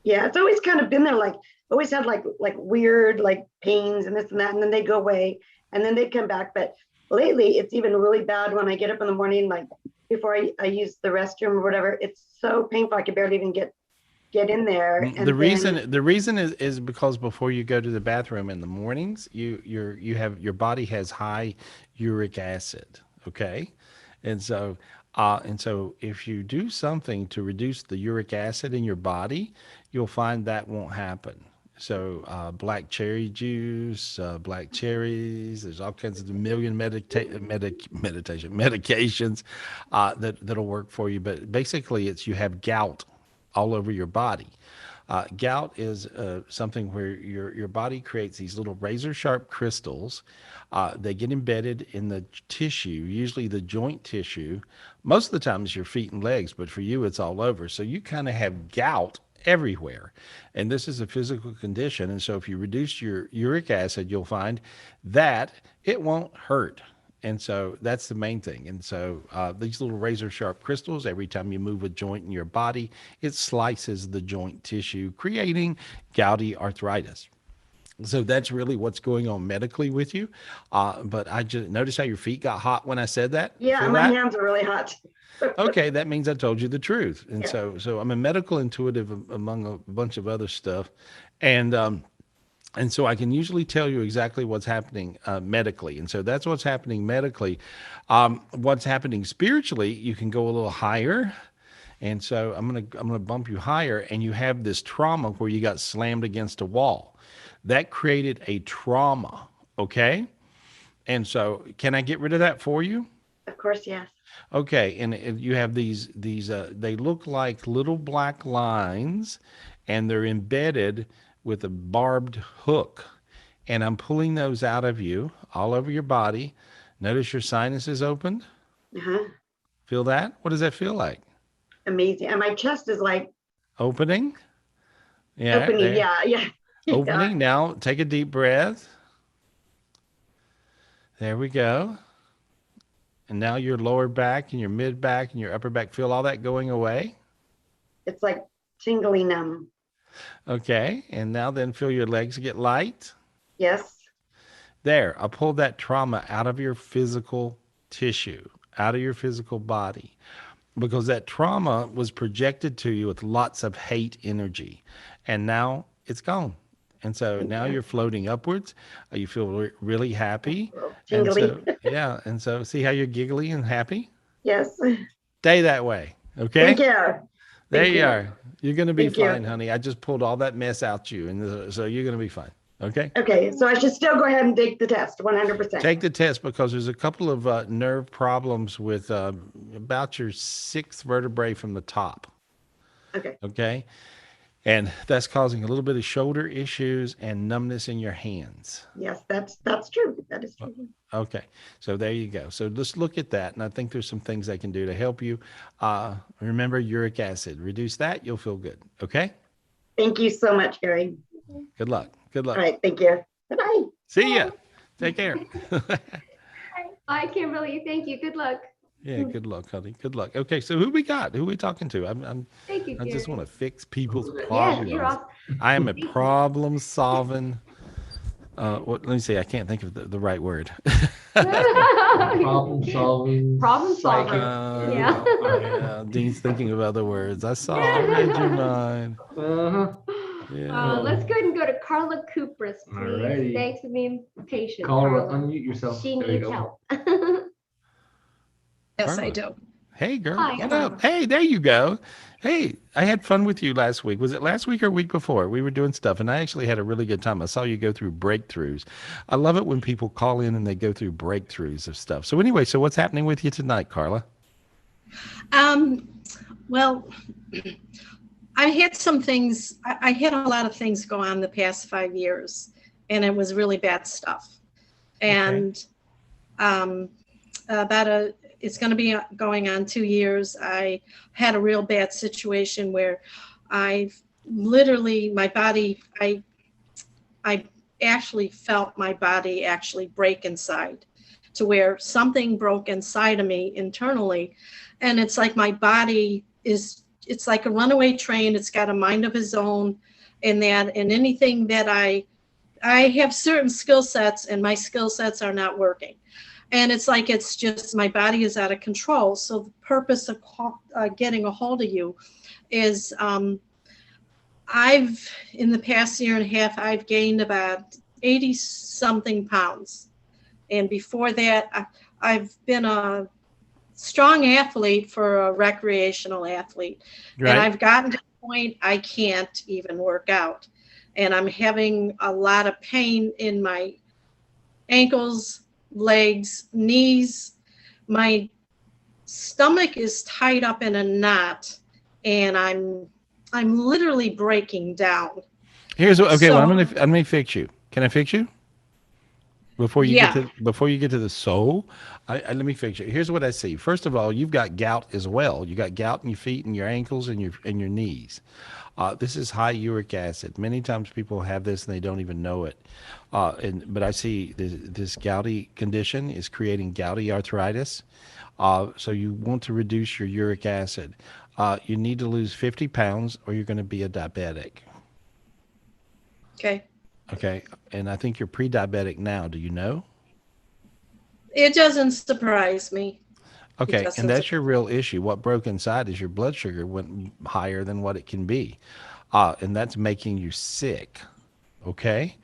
Yeah, it's always kind of been there, like always had like weird like pains and this and that, and then they go away and then they come back. But lately it's even really bad when I get up in the morning, like before I use the restroom or whatever. It's so painful I can barely even get in there. And The reason is because before you go to the bathroom in the mornings, your body has high uric acid. Okay, and so if you do something to reduce the uric acid in your body, you'll find that won't happen. So black cherry juice, black cherries. There's all kinds of medications that'll work for you. But basically, it's you have gout all over your body. Gout is something where your body creates these little razor sharp crystals. They get embedded in the tissue, usually the joint tissue. Most of the time it's your feet and legs, but for you it's all over. So you kind of have gout everywhere. And this is a physical condition. And so if you reduce your uric acid, you'll find that it won't hurt. And so that's the main thing. And so these little razor sharp crystals, every time you move a joint in your body, it slices the joint tissue, creating gouty arthritis. So that's really what's going on medically with you. But I just noticed how your feet got hot when I said that. yeah, Feel my that? hands are really hot. Okay, that means I told you the truth. And Yeah. so I'm a medical intuitive among a bunch of other stuff. And so I can usually tell you exactly what's happening medically. And so that's what's happening medically. What's happening spiritually, you can go a little higher. And so I'm gonna bump you higher, and you have this trauma where you got slammed against a wall. That created a trauma, okay? And so can I get rid of that for you? Of course, yes. Okay, and you have these they look like little black lines, and they're embedded with a barbed hook. And I'm pulling those out of you all over your body. Notice your sinuses opened. Uh-huh. Feel that? What does that feel like? Amazing. And my chest is like Opening? Yeah, opening. there. Yeah. Opening. Now take a deep breath. There we go. And now your lower back and your mid back and your upper back, feel all that going away? It's like tingling them. Okay. And now then feel your legs get light. Yes. There, I pulled that trauma out of your physical tissue, out of your physical body, because that trauma was projected to you with lots of hate energy. And now it's gone. And so now you're floating upwards. You feel really happy. And Tingly. so, yeah. And so see how you're giggly and happy? Yes. Stay that way. Okay. Thank you. There Thank you you. are. You're going to be Thank you. fine, honey. I just pulled all that mess out you. And so you're going to be fine. Okay. Okay, so I should still go ahead and take the test 100%. Take the test because there's a couple of nerve problems with about your sixth vertebrae from the top. Okay. Okay. And that's causing a little bit of shoulder issues and numbness in your hands. Yes, that's true. That is true. Okay. So there you go. So let's look at that. And I think there's some things I can do to help you. Remember uric acid. Reduce that. You'll feel good. Okay. Thank you so much, Gary. Good luck. Good luck. All right, thank you. Bye-bye. See ya. Take care. Bye, Kimberly. Thank you. Good luck. Yeah, good luck, honey. Good luck. Okay, so who we got? Who we talking to? Thank you, I just Gary. want to fix people's Yeah, problems. you're awesome. I am a problem solving. Let me see. I can't think of the right word. Problem solving. Problem solver. psychic. Yeah. Dean's thinking of other words. I saw. I read your mind. Uh-huh. Yeah. Let's go ahead and go to Carla Kupris, please. Alrighty. Thanks for being patient. Carla, Carla. unmute yourself. She There you needs go. help. Yes, Carla. I do. Hey, girl. Hi, What Carla. up? Hey, there you go. Hey, I had fun with you last week. Was it last week or week before? We were doing stuff, and I actually had a really good time. I saw you go through breakthroughs. I love it when people call in and they go through breakthroughs of stuff. So anyway, so what's happening with you tonight, Carla? Well, I had some things, I had a lot of things go on the past 5 years, and it was really bad stuff. And about it's going to be going on 2 years. I had a real bad situation where I've literally, my body, I actually felt my body actually break inside, to where something broke inside of me internally. And it's like my body is, it's like a runaway train. It's got a mind of its own, and anything that I have certain skill sets, and my skill sets are not working. And it's like, it's just, my body is out of control. So the purpose of getting a hold of you is, in the past year and a half, I've gained about 80 something pounds. And before that, I've been a strong athlete for a recreational athlete. Right. And I've gotten to the point I can't even work out. And I'm having a lot of pain in my ankles, legs, knees. My stomach is tied up in a knot, and I'm literally breaking down. Here's what. Okay, So- well, I'm gonna fix you. Can I fix you? Before you Yeah. get to the soul, let me fix you. Here's what I see. First of all, you've got gout as well. You got gout in your feet and your ankles and your knees. This is high uric acid. Many times people have this and they don't even know it. But I see this gouty condition is creating gouty arthritis. So you want to reduce your uric acid. You need to lose 50 pounds or you're going to be a diabetic. Okay. Okay. And I think you're pre-diabetic now. Do you know? It doesn't surprise me. Okay. doesn't And that's your real issue. What broke inside is your blood sugar went higher than what it can be. And that's making you sick. Okay.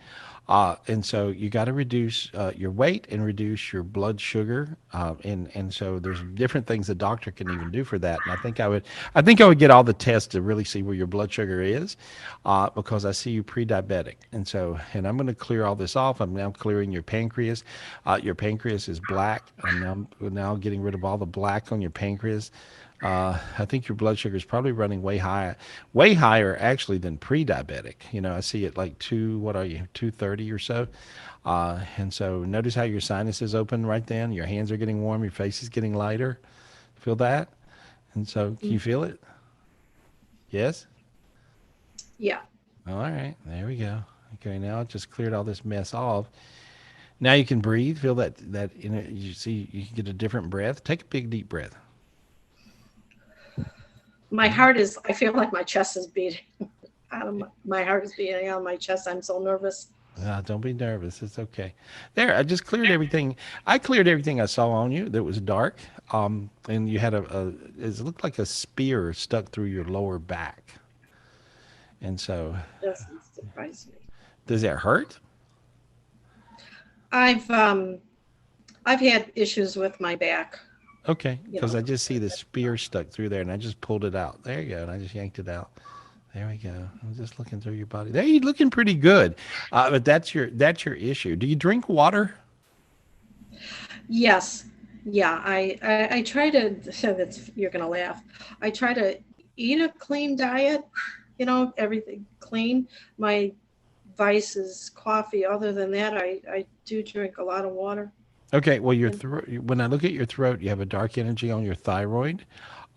And so you got to reduce your weight and reduce your blood sugar. And so there's different things the doctor can even do for that. And I think I would get all the tests to really see where your blood sugar is, because I see you pre-diabetic. And I'm going to clear all this off. I'm now clearing your pancreas. Your pancreas is black. I'm now getting rid of all the black on your pancreas. I think your blood sugar is probably running way higher actually than pre-diabetic. You know, I see it like 230 or so. And so notice how your sinuses open right then. Your hands are getting warm. Your face is getting lighter. Feel that? And so can you feel it? Yes? Yeah. All right. There we go. Okay. Now I just cleared all this mess off. Now you can breathe. Feel that, you see, you can get a different breath. Take a big, deep breath. My heart is, I feel like my chest is beating my heart is beating out of my chest. I'm so nervous. Don't be nervous. It's okay. There, I just cleared everything. I cleared everything I saw on you that was dark. And you had it looked like a spear stuck through your lower back. And so. It doesn't surprise me. Does that hurt? I've had issues with my back. Okay, You because know. I just see the spear stuck through there, and I just pulled it out. There you go, and I just yanked it out. There we go. I'm just looking through your body. There, you're looking pretty good. But that's your issue. Do you drink water? Yes. Yeah. I try to, you're going to laugh. I try to eat a clean diet, everything clean. My vice is coffee. Other than that, I do drink a lot of water. Okay, well, your throat. When I look at your throat, you have a dark energy on your thyroid.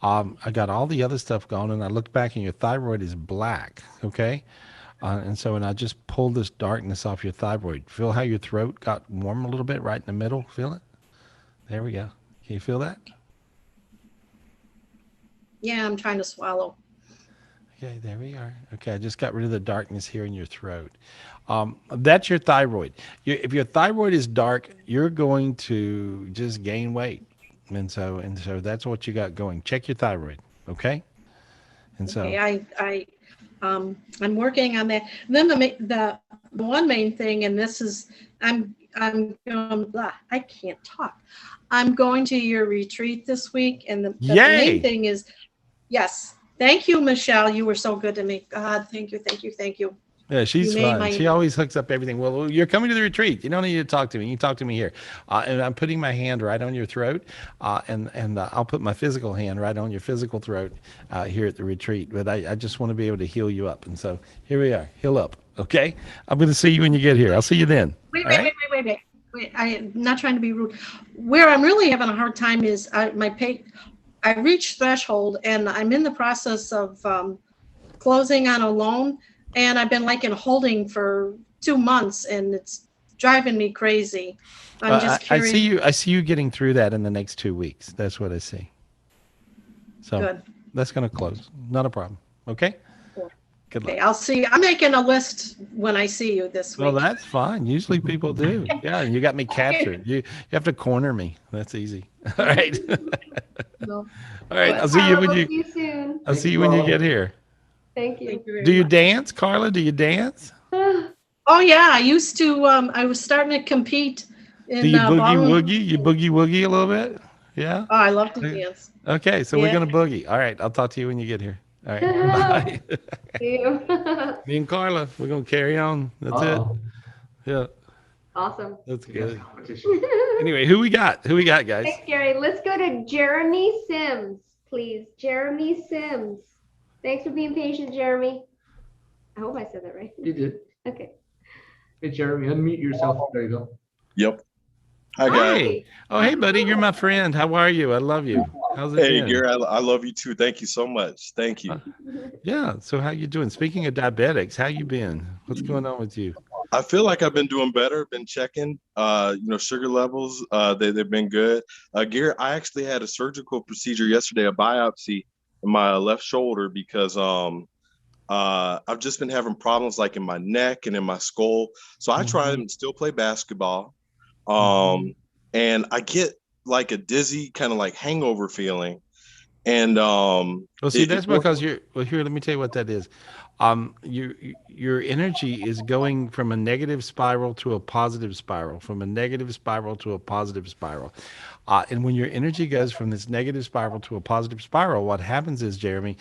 I got all the other stuff going, and I looked back, and your thyroid is black. Okay, and so when I just pulled this darkness off your thyroid, feel how your throat got warm a little bit right in the middle. Feel it? There we go. Can you feel that? Yeah, I'm trying to swallow. Okay, there we are. Okay, I just got rid of the darkness here in your throat. That's your thyroid. If your thyroid is dark, you're going to just gain weight, and so that's what you got going. Check your thyroid, okay? And so Okay, I'm working on that. Then the one main thing, and this is I'm going blah, I can't talk. I'm going to your retreat this week, and the main thing is, yes. Thank you, Michelle. You were so good to me. God, thank you. Yeah, she's fun. She always hooks up everything. Well, you're coming to the retreat. You don't need to talk to me. You can talk to me here. And I'm putting my hand right on your throat, and I'll put my physical hand right on your physical throat here at the retreat. But I just want to be able to heal you up. And so here we are. Heal up. Okay? I'm going to see you when you get here. I'll see you then. Wait. I'm not trying to be rude. Where I'm really having a hard time is I reached threshold and I'm in the process of closing on a loan, and I've been like in holding for 2 months, and it's driving me crazy. I'm just I see curious. you. I see you getting through that in the next 2 weeks. That's what I see. So Good. that's going to close. Not a problem. Okay. Good luck. Okay, I'll see. I'm making a list when I see you this week. Well, that's fine. Usually people do. Yeah, and you got me captured. You have to corner me. That's easy. All right. No. All right. I'll see you when We'll you. see you soon. I'll see you when you get here. Thank you. Thank you very Do you much. dance, Carla? Do you dance? Oh yeah, I used to. I was starting to compete in Do you boogie ballroom. woogie? You boogie woogie a little bit? Yeah. Oh, I love to Okay. dance. Okay, so we're Yeah. gonna boogie. All right. I'll talk to you when you get here. All right. Bye. See you. Me and Carla, we're gonna carry on. That's Uh-oh. it. Yeah, Awesome. that's We got good. competition. Anyway, who we got? Who we got, guys? Thanks, Gary. Let's go to Jeremy Sims, please. Jeremy Sims. Thanks for being patient, Jeremy. I hope I said that right. You did. Okay. Hey, Jeremy, unmute yourself. There you go. Yep. Hi, guys. Hey. Oh, hey, buddy. You're my friend. How are you? I love you. How's it Hey, been? Gary, I love you too. Thank you so much. Thank you. Yeah. So how you doing? Speaking of diabetics, how you been? What's going on with you? I feel like I've been doing better, been checking, sugar levels. They've been good. Gary, I actually had a surgical procedure yesterday, a biopsy in my left shoulder because I've just been having problems like in my neck and in my skull. So I try and still play basketball. And I get like a dizzy kind of like hangover feeling. And Well, see, that's because you're. Well, here, let me tell you what that is. Your energy is going from a negative spiral to a positive spiral, from a negative spiral to a positive spiral. And when your energy goes from this negative spiral to a positive spiral, what happens is, Jeremy,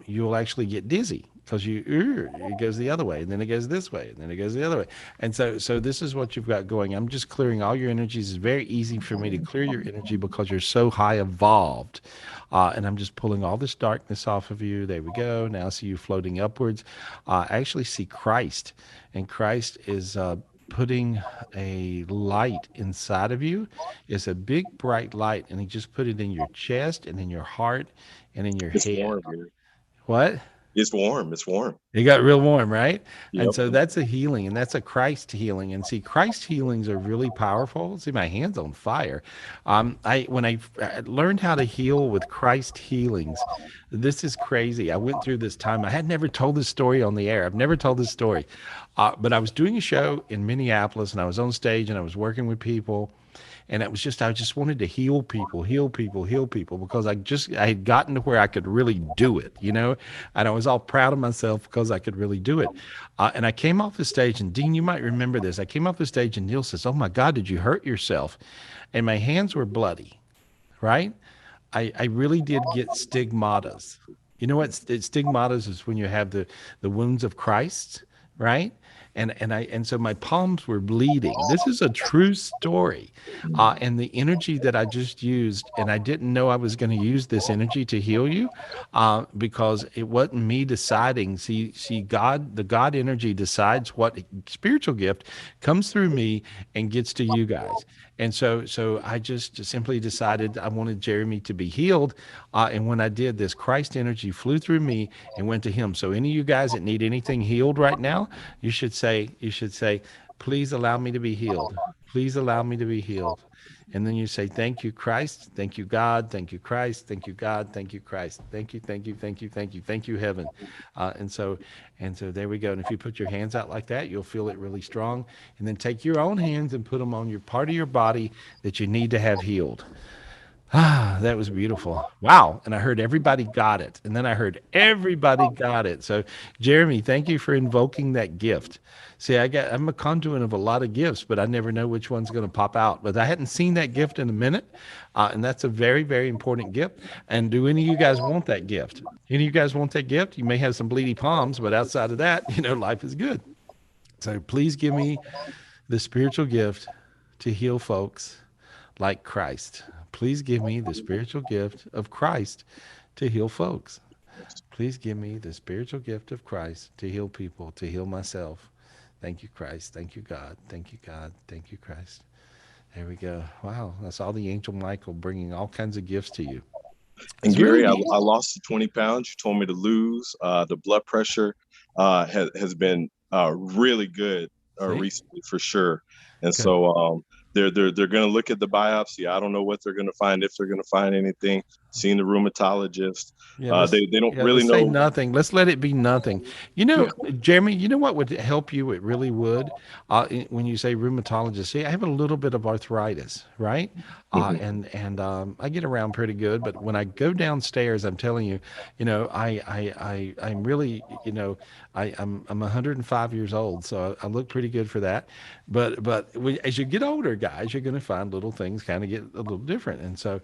you'll actually get dizzy because it goes the other way, and then it goes this way, and then it goes the other way. And so this is what you've got going. I'm just clearing all your energies. It's very easy for me to clear your energy because you're so high evolved. And I'm just pulling all this darkness off of you. There we go. Now I see you floating upwards. I actually see Christ, and Christ is putting a light inside of you. It's a big bright light, and he just put it in your chest and in your heart and in your it's head. warm, Gary. What? It's warm. It's warm. It got real warm, right? And Yep. so that's a healing, and that's a Christ healing. And see, Christ healings are really powerful. See, my hand's on fire. When I learned how to heal with Christ healings, this is crazy. I went through this time. I had never told this story on the air. I've never told this story, but I was doing a show in Minneapolis, and I was on stage, and I was working with people. And it was just, I just wanted to heal people because I had gotten to where I could really do it, you know, and I was all proud of myself because I could really do it. And I came off the stage, and Dean, you might remember this. I came off the stage, and Neil says, "Oh my God, did you hurt yourself?" And my hands were bloody, right? I really did get stigmatas. You know what stigmatas is? When you have the wounds of Christ, right? And so my palms were bleeding. This is a true story. And the energy that I just used, and I didn't know I was going to use this energy to heal you, because it wasn't me deciding. See, God, the God energy decides what spiritual gift comes through me and gets to you guys. And so I just simply decided I wanted Jeremy to be healed. And when I did this, Christ energy flew through me and went to him. So any of you guys that need anything healed right now, you should say, please allow me to be healed. Please allow me to be healed. And then you say, thank you, Christ. Thank you, God. Thank you, Christ. Thank you, God. Thank you, Christ. Thank you, thank you, thank you, thank you, thank you, heaven. And so there we go. And if you put your hands out like that, you'll feel it really strong. And then take your own hands and put them on your part of your body that you need to have healed. That was beautiful. Wow. And I heard everybody got it. And then I heard everybody got it. So Jeremy, thank you for invoking that gift. See, I'm a conduit of a lot of gifts, but I never know which one's going to pop out. But I hadn't seen that gift in a minute. And that's a very, very important gift. And do any of you guys want that gift? Any of you guys want that gift? You may have some bleedy palms, but outside of that, life is good. So please give me the spiritual gift to heal folks like Christ. Please give me the spiritual gift of Christ to heal folks. Please give me the spiritual gift of Christ to heal people, to heal myself, Thank you, Christ. Thank you, God. Thank you, God. Thank you, Christ. There we go. Wow, that's all the angel Michael bringing all kinds of gifts to you. And It's really Gary, I neat. lost the 20 pounds you told me to lose. The blood pressure has been really good See? recently for sure. And Good. so they're going to look at the biopsy. I don't know what they're going to find, if they're going to find anything. Seeing the rheumatologist, Yeah, they don't really let's say know. nothing. Let's let it be nothing. You know, Jeremy, you know what would help you? It really would. When you say rheumatologist, see, I have a little bit of arthritis, right? And I get around pretty good, but when I go downstairs, I'm telling you, you know, I'm really, you know, I'm 105 years old, so I look pretty good for that. But as you get older, guys, you're going to find little things kind of get a little different, and so.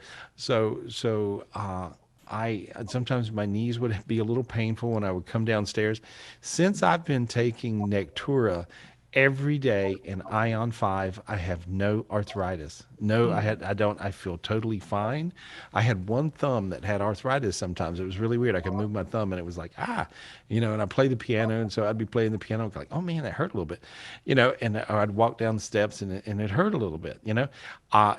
I sometimes my knees would be a little painful when I would come downstairs. Since I've been taking Nectura every day and Ion 5, I have no arthritis. No, I feel totally fine. I had one thumb that had arthritis sometimes. It was really weird. I could move my thumb and it was like, you know, and I play the piano. And so I'd be playing the piano like, oh man, that hurt a little bit, you know, and or I'd walk down the steps and it hurt a little bit, you know,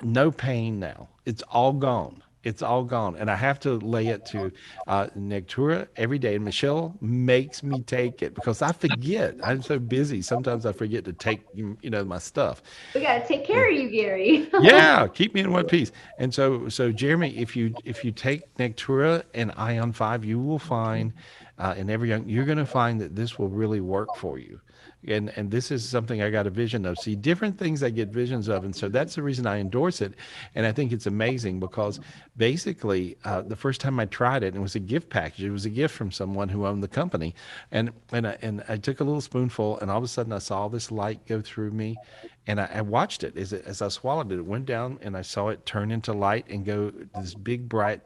no pain now. It's all gone. It's all gone. And I have to lay it to Nectura every day. And Michelle makes me take it because I forget. I'm so busy. Sometimes I forget to take, you know, my stuff. We got to take care of you, Gary. Yeah, keep me in one piece. And so Jeremy, if you take Nectura and Ion 5, you will find you're going to find that this will really work for you. And this is something I got a vision of. See, different things I get visions of, and so that's the reason I endorse it. And I think it's amazing because basically, the first time I tried it, and it was a gift package. It was a gift from someone who owned the company, and I took a little spoonful, and all of a sudden I saw this light go through me, and I watched it as I swallowed it. It went down, and I saw it turn into light and go this big bright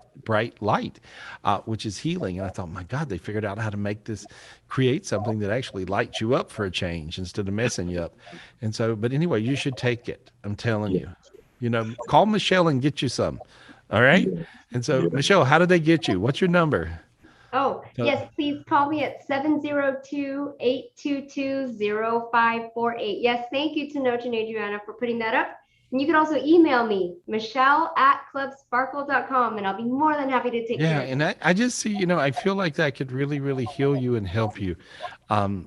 light, which is healing. And I thought, my God, they figured out how to make this create something that actually lights you up for a change instead of messing you up. And so, but anyway, you should take it. I'm telling you. You know, call Michelle and get you some. All right. And so, Michelle, how did they get you? What's your number? Oh, yes, please call me at 702-822-0548. Yes, thank you to Noche and Adriana for putting that up. And you can also email me, michelle@clubsparkle.com, and I'll be more than happy to take care of and I just see, you know, I feel like that could really, really heal you and help you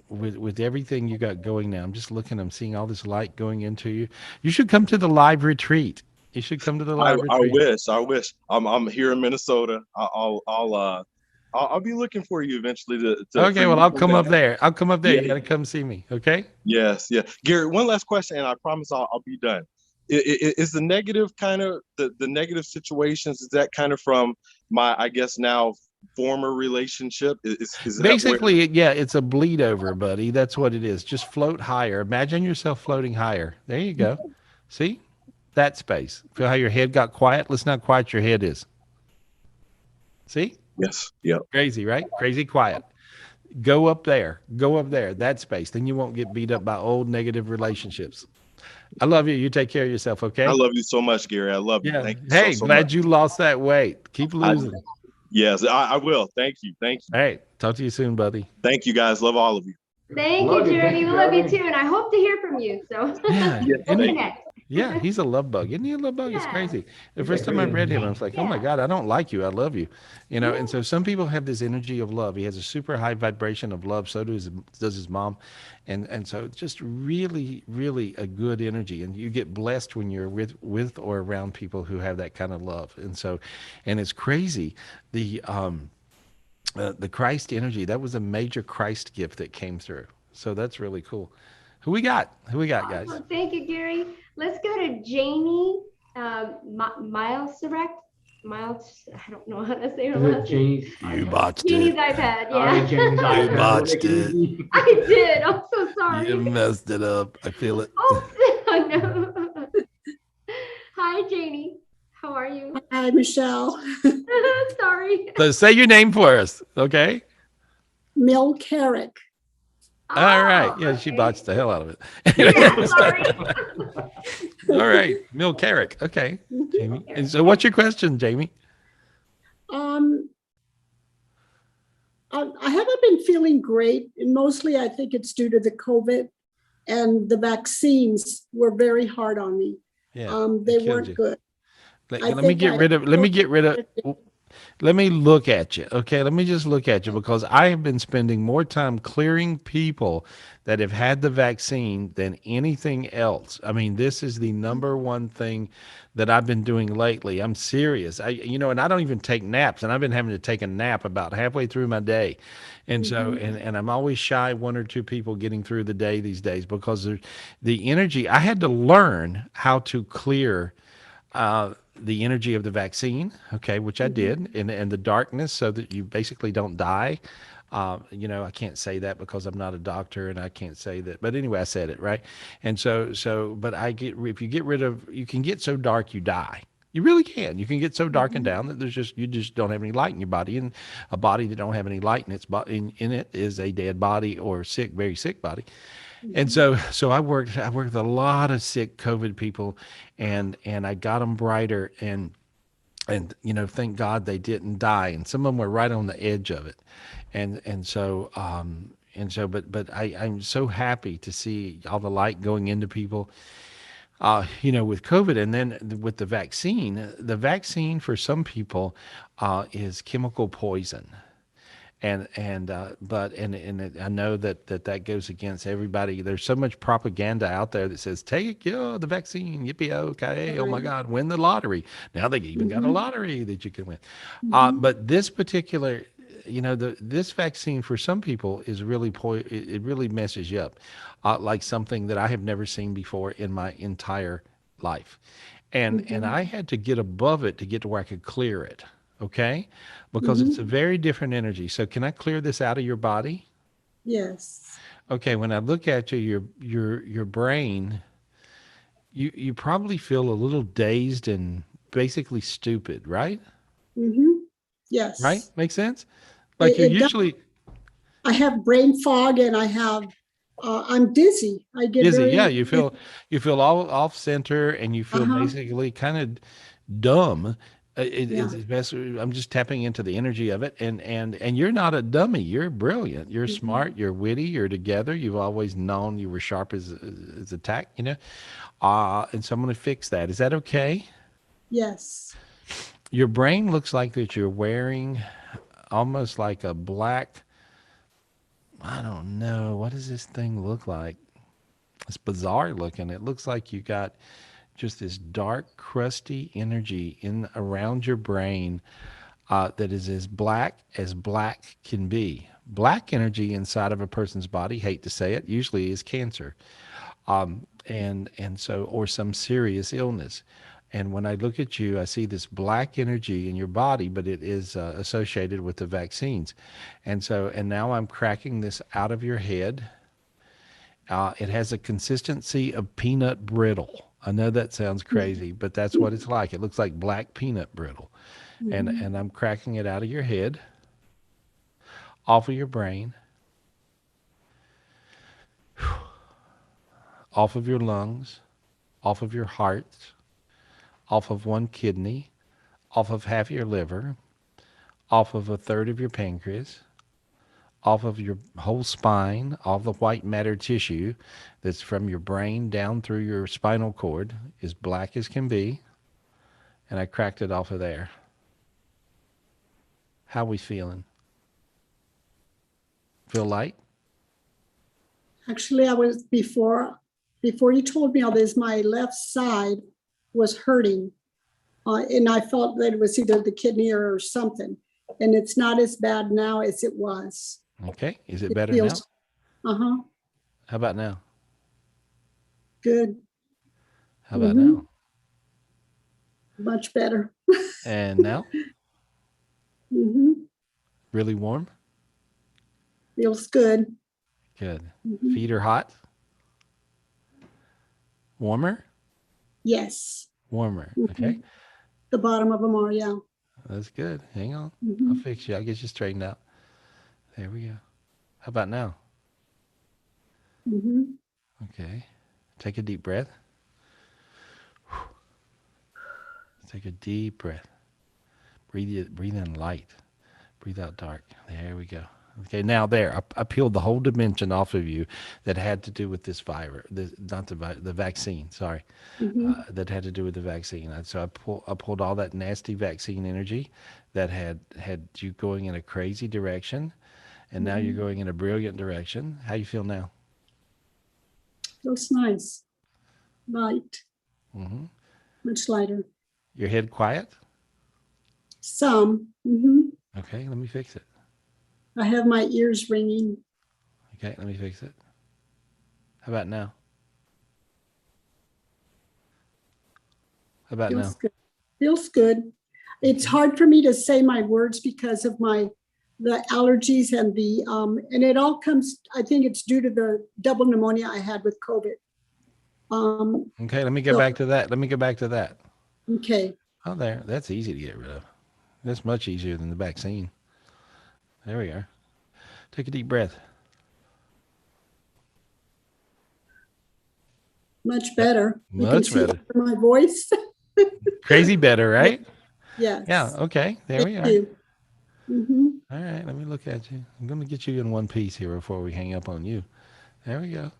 with everything you got going now. I'm just looking, I'm seeing all this light going into you. You should come to the live retreat. You should come to the live retreat. I wish. I'm here in Minnesota. I'll be looking for you eventually to Okay, well, I'll come up there. I'll come up there. Yeah. You got to come see me. Okay. Yes. Yeah. Gary, one last question, and I promise I'll be done. Is the negative kind of the negative situations, is that kind of from my, I guess now, former relationship? Is basically yeah, it's a bleed over, buddy. That's what it is. Just float higher. Imagine yourself floating higher. There you go. See that space? Feel how your head got quiet? Listen how quiet your head is. See? Yes. Yeah. Crazy, right? Crazy quiet. Go up there. Go up there. That space. Then you won't get beat up by old negative relationships. I love you. You take care of yourself, okay? I love you so much, Gary. I love you. Yeah. Thank you Hey, so glad much. you lost that weight. Keep losing. Yes, I will. Thank you. Thank you. All right. Talk to you soon, buddy. Thank you, guys. Love all of you. Thank you, Jeremy. We love you too, and I hope to hear from you. So Yeah. we'll connect. Yeah, he's a love bug. Isn't he a love bug? It's crazy. The first time I read him, I was like, oh my God, I don't like you. I love you. You know, and so some people have this energy of love. He has a super high vibration of love. So does his mom. And so it's just really, really a good energy. And you get blessed when you're with or around people who have that kind of love. And so, and it's crazy. The Christ energy, that was a major Christ gift that came through. So that's really cool. Who we got, guys? Awesome. Thank you, Gary. Let's go to Jamie Miles, I don't know how to say her last name. You botched Janie's it. iPad, yeah. All right, Janie's iPad. You botched it. I did. I'm so sorry. You messed it up. I feel it. Oh, no. Hi, Janie. How are you? Hi, Michelle. Sorry. So say your name for us, okay? Mil Carrick. All right. Yeah, she botched the hell out of it. Yeah, sorry. All right. Mil Carrick. Okay. Jamie. And so what's your question, Jamie? I haven't been feeling great, and mostly I think it's due to the COVID. and the vaccines were very hard on me. Yeah, They it killed weren't you. good. Let, I let me think get I rid of. Let me get rid of. Let me look at you. Okay, let me just look at you because I have been spending more time clearing people that have had the vaccine than anything else. I mean, this is the number one thing that I've been doing lately. I'm serious. And I don't even take naps, and I've been having to take a nap about halfway through my day. And so, and I'm always shy one or two people getting through the day these days because the energy. I had to learn how to clear the energy of the vaccine, okay, which I did, and the darkness, so that you basically don't die. I can't say that because I'm not a doctor, and I can't say that. But anyway, I said it right. And but if you get rid of, you can get so dark you die. You really can. You can get so darkened down that you just don't have any light in your body, and a body that don't have any light in it is a dead body or sick, very sick body. And so I worked with a lot of sick COVID people, and I got them brighter, and thank God they didn't die, and some of them were right on the edge of it, but I'm so happy to see all the light going into people, with COVID, and then with the vaccine. The vaccine for some people is chemical poison. I know that goes against everybody. There's so much propaganda out there that says take the vaccine, yippee okay, oh my God, win the lottery. Now they even got a lottery that you can win. But this particular, this vaccine for some people is really it really messes you up, like something that I have never seen before in my entire life, and I had to get above it to get to where I could clear it. Okay, because it's a very different energy. So can I clear this out of your body? Yes. Okay, when I look at you, your brain, you probably feel a little dazed and basically stupid, right? Right? Yes. Make sense? Like you're It does. usually I have brain fog and I'm dizzy. I get dizzy. Yeah, very, you feel all off center, and you feel basically kind of dumb. yeah. It's best. I'm just tapping into the energy of it, and you're not a dummy. You're brilliant. You're smart. You're witty. You're together. You've always known you were sharp as a tack. And so I'm going to fix that. Is that okay? Yes. Your brain looks like that you're wearing almost like a black. I don't know. What does this thing look like? It's bizarre looking. It looks like you got just this dark, crusty energy in around your brain that is as black can be. Black energy inside of a person's body, hate to say it, usually is cancer, and so, or some serious illness. And when I look at you, I see this black energy in your body, but it is associated with the vaccines. And now I'm cracking this out of your head. It has a consistency of peanut brittle. I know that sounds crazy, but that's what it's like. It looks like black peanut brittle. And I'm cracking it out of your head, off of your brain, off of your lungs, off of your heart, off of one kidney, off of half your liver, off of a third of your pancreas, off of your whole spine, all the white matter tissue that's from your brain down through your spinal cord, as black as can be, and I cracked it off of there. How we feeling? Feel light? Actually, I was before you told me all this, my left side was hurting. And I felt that it was either the kidney or something. And it's not as bad now as it was. Okay. Is it It better now? feels, uh-huh, How about now? good. How about now? Much better. And now? Really warm? Feels good. Good. Feet are hot? Warmer? Yes. Warmer. Okay. The bottom of them are, yeah. That's good. Hang on. I'll fix you. I'll get you straightened out. There we go. How about now? Okay. Take a deep breath. Take a deep breath. Breathe in light. Breathe out dark. There we go. Okay, now there, I peeled the whole dimension off of you that had to do with this virus, not the vaccine, sorry, Mhm. that had to do with the vaccine. So I pulled all that nasty vaccine energy that had you going in a crazy direction, and now you're going in a brilliant direction. How you feel now? Looks nice. Light, Mm-hmm. much lighter. Your head quiet? Some. Hmm. Okay, let me fix it. I have my ears ringing. Okay, let me fix it. How about now? How about Feels now? good. Feels good. It's hard for me to say my words because of the allergies and and it all comes, I think it's due to the double pneumonia I had with COVID. Okay, let me get back to that. Let me get back to that. Okay. Oh, there. That's easy to get rid of. That's much easier than the vaccine. There we are. Take a deep breath. Much better. You can Much see better. my voice. Crazy better, right? Yes. Yeah, okay. There we Thank are. you. Mm-hmm. All right, let me look at you. I'm going to get you in one piece here before we hang up on you. There we go.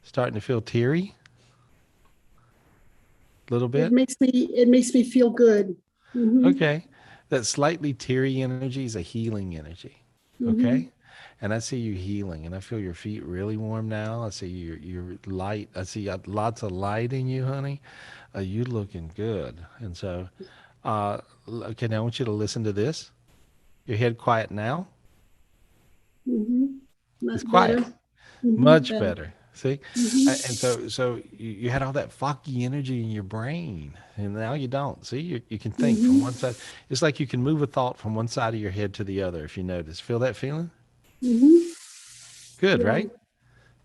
Starting to feel teary? A little bit? It makes me feel good. Mm-hmm. Okay. That slightly teary energy is a healing energy. Okay? Mm-hmm. And I see you healing, and I feel your feet really warm now. I see you're light. I see lots of light in you, honey. You looking good. And so, okay, now I want you to listen to this. Your head quiet now. Mm-hmm. It's Much quiet. better. Mm-hmm. Much better. See? Mm-hmm. And so you had all that foggy energy in your brain, and now you don't. See, you can think from one side. It's like you can move a thought from one side of your head to the other, if you notice. Feel that feeling? Mm-hmm. Good, Yeah. right?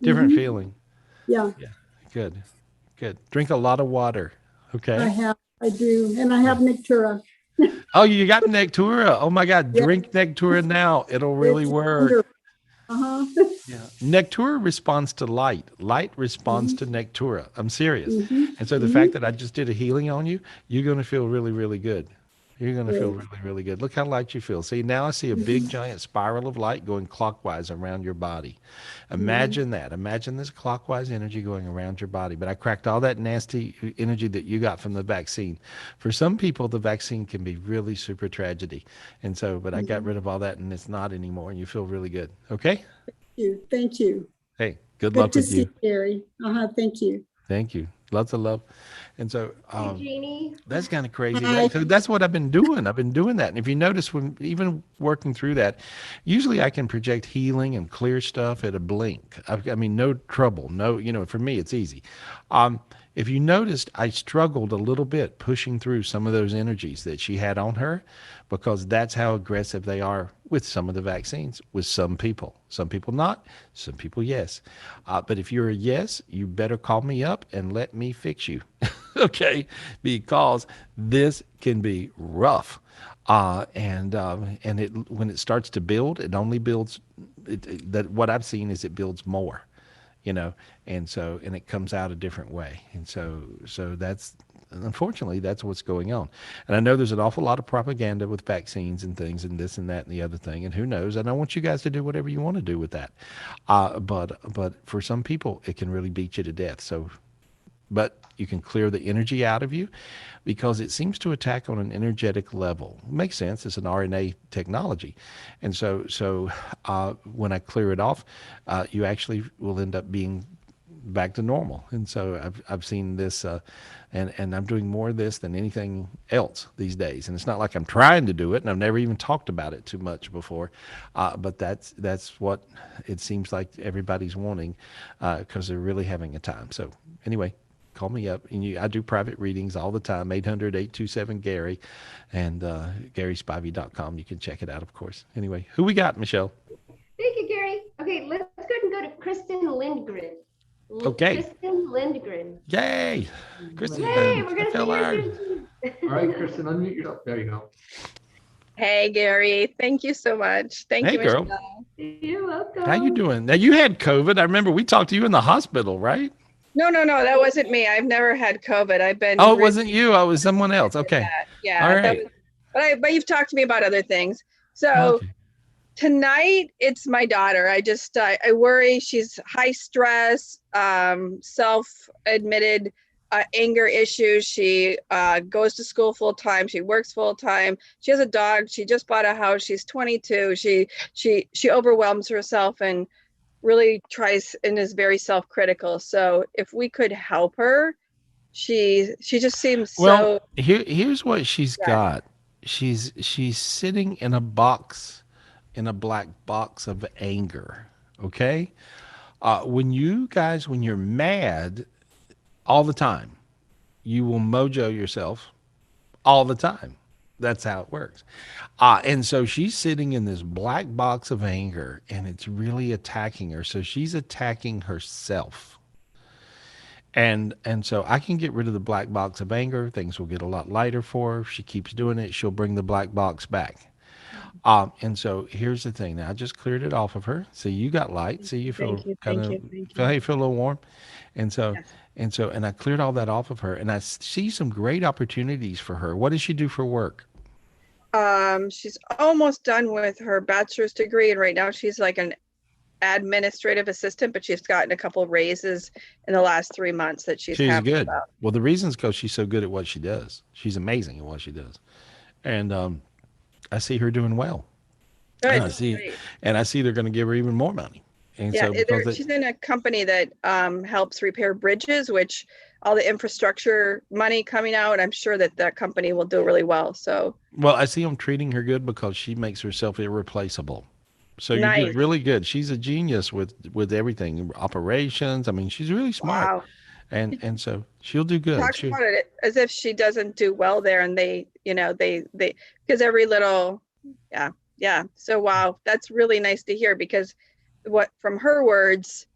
Different Mm-hmm. feeling. Yeah. Yeah. Good. Good. Drink a lot of water. Okay. I do. And I have Nectura. Oh, you got Nectura. Oh my God. Yeah. Drink Nectura now. It'll really It's work. wonderful. Uh-huh. Yeah. Nectura responds to light. Light responds to Nectura. I'm serious. Mm-hmm. And so the fact that I just did a healing on you, you're going to feel really, really good. You're going to feel Good. really, really good. Look how light you feel. See, now I see a big giant spiral of light going clockwise around your body. Imagine that. Imagine this clockwise energy going around your body. But I cracked all that nasty energy that you got from the vaccine. For some people, the vaccine can be really super tragedy. And so, but I got rid of all that and it's not anymore. And you feel really good. Okay? Thank you. Hey, good Good luck to with see you. you, Gary. Thank you. Thank you. Lots of love. And so Hey, Jeannie. that's kind of crazy, Hi. right? So that's what I've been doing. I've been doing that. And if you notice, when even working through that, usually I can project healing and clear stuff at a blink. I mean, no trouble. No, for me, it's easy. If you noticed, I struggled a little bit pushing through some of those energies that she had on her, because that's how aggressive they are with some of the vaccines, with some people. Some people not, some people yes. But if you're a yes, you better call me up and let me fix you. Okay? Because this can be rough. And when it starts to build, it only builds, that what I've seen is it builds more. And it comes out a different way. And so that's, unfortunately, that's what's going on. And I know there's an awful lot of propaganda with vaccines and things and this and that and the other thing. And who knows? And I want you guys to do whatever you want to do with that. But for some people, it can really beat you to death. But you can clear the energy out of you, because it seems to attack on an energetic level. It makes sense. It's an RNA technology. And so when I clear it off, you actually will end up being back to normal. And so I've seen this, and I'm doing more of this than anything else these days. And it's not like I'm trying to do it, and I've never even talked about it too much before. But that's what it seems like everybody's wanting, because they're really having a time. So anyway, call me up. And I do private readings all the time, 800-827-GARY, and GarySpivey.com. You can check it out, of course. Anyway, who we got, Michelle? Thank you, Gary. Okay, let's go ahead and go to Kristen Lindgren. Okay. Kristen Lindgren. Yay. Kristen. Yay, we're going to Hello. see you. All right, Kristen, unmute yourself. There you go. Hey, Gary. Thank you so much. Thank you, girl. Michelle. You're welcome. How you doing? Now, you had COVID. I remember we talked to you in the hospital, right? No, that wasn't me. I've never had COVID. I've been. Oh, it wasn't you. I was someone else. Okay. Yeah. All right. But you've talked to me about other things. So Okay. Tonight, it's my daughter. I worry. She's high stress, self-admitted anger issues. She goes to school full time. She works full time. She has a dog. She just bought a house. She's 22. She overwhelms herself and really tries and is very self-critical. So if we could help her, she just seems Well, so. here's what she's got. She's sitting in a box, in a black box of anger. Okay. When you're mad all the time, you will mojo yourself all the time. That's how it works. And so she's sitting in this black box of anger and it's really attacking her. So she's attacking herself. And so I can get rid of the black box of anger. Things will get a lot lighter for her. If she keeps doing it, she'll bring the black box back. And so here's the thing. Now I just cleared it off of her. So you got light. See, you feel kind of feel how you feel a little warm. And so and I cleared all that off of her, and I see some great opportunities for her. What does she do for work? She's almost done with her bachelor's degree, and right now she's like an administrative assistant, but she's gotten a couple of raises in the last 3 months that she's happy good. about. Well, the reason's because she's so good at what she does. She's amazing at what she does. And I see her doing well. Good. And I see they're going to give her even more money. And Yeah, so she's in a company that helps repair bridges, which all the infrastructure money coming out, I'm sure that company will do really well. So, well, I see them treating her good because she makes herself irreplaceable. So you nice. did really good. She's a genius with everything, operations. I mean, she's really smart. Wow. And so she'll do good. Talk about it as if she doesn't do well there, and they because every little, yeah. So wow, that's really nice to hear, because from her words,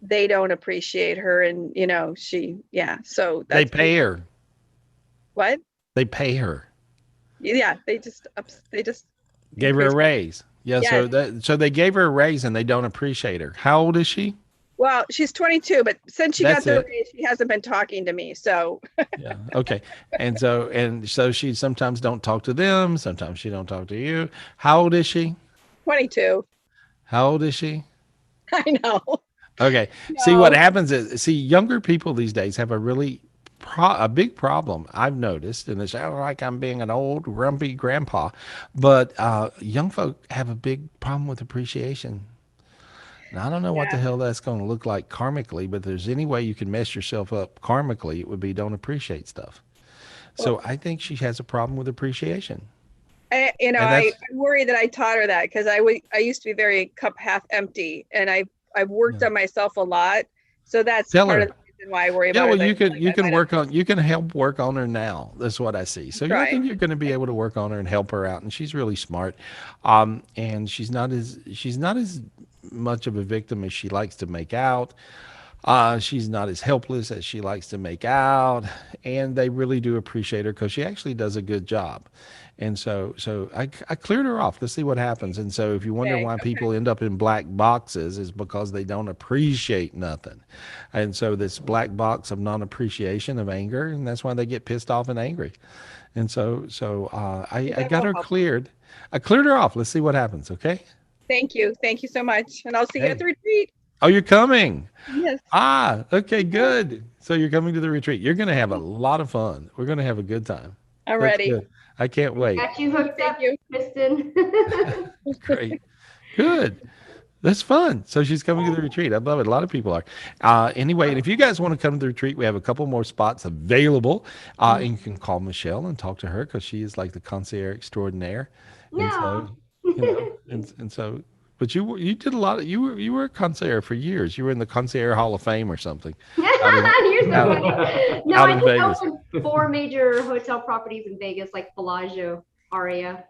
they don't appreciate her, and so they pay her. What? They pay her. Yeah, they just gave her a raise. Yeah, yes. So they gave her a raise and they don't appreciate her. How old is she? Well, she's 22, but since she got the raise, she hasn't been talking to me. So yeah, okay. And so she sometimes don't talk to them, sometimes she don't talk to you. How old is she? 22. How old is she? I know. Okay. No. See, what happens is, younger people these days have a big problem I've noticed, and it's like I'm being an old grumpy grandpa, but young folk have a big problem with appreciation. And I don't know what the hell that's going to look like karmically, but if there's any way you can mess yourself up karmically, it would be don't appreciate stuff. So I think she has a problem with appreciation. I worry that I taught her that, because I used to be very cup half empty, and I've worked on myself a lot. So that's part of the reason why I worry about it. Well, you can help work on her now. That's what I see. So I think you're going to be able to work on her and help her out. And she's really smart. And she's not as much of a victim as she likes to make out. She's not as helpless as she likes to make out. And they really do appreciate her because she actually does a good job. And so I cleared her off to see what happens. And so if you wonder why people end up in black boxes, is because they don't appreciate nothing. And so this black box of non-appreciation of anger, and that's why they get pissed off and angry. And so I got her cleared. I cleared her off. Let's see what happens. Okay. Thank you so much. And I'll see you at the retreat. Oh, you're coming? Yes. Okay, good. So you're coming to the retreat. You're going to have a lot of fun. We're going to have a good time. I'm ready. Good. I can't wait. Got you hooked up, Kristen. Great. Good. That's fun. So she's coming to the retreat. I love it. A lot of people are. Anyway, and if you guys want to come to the retreat, we have a couple more spots available. And you can call Michelle and talk to her, because she is like the concierge extraordinaire. No. And so but you did a lot of, you were a concierge for years. You were in the concierge Hall of Fame or something. You're so funny. No, I just opened 4 major hotel properties in Vegas, like Bellagio, Aria.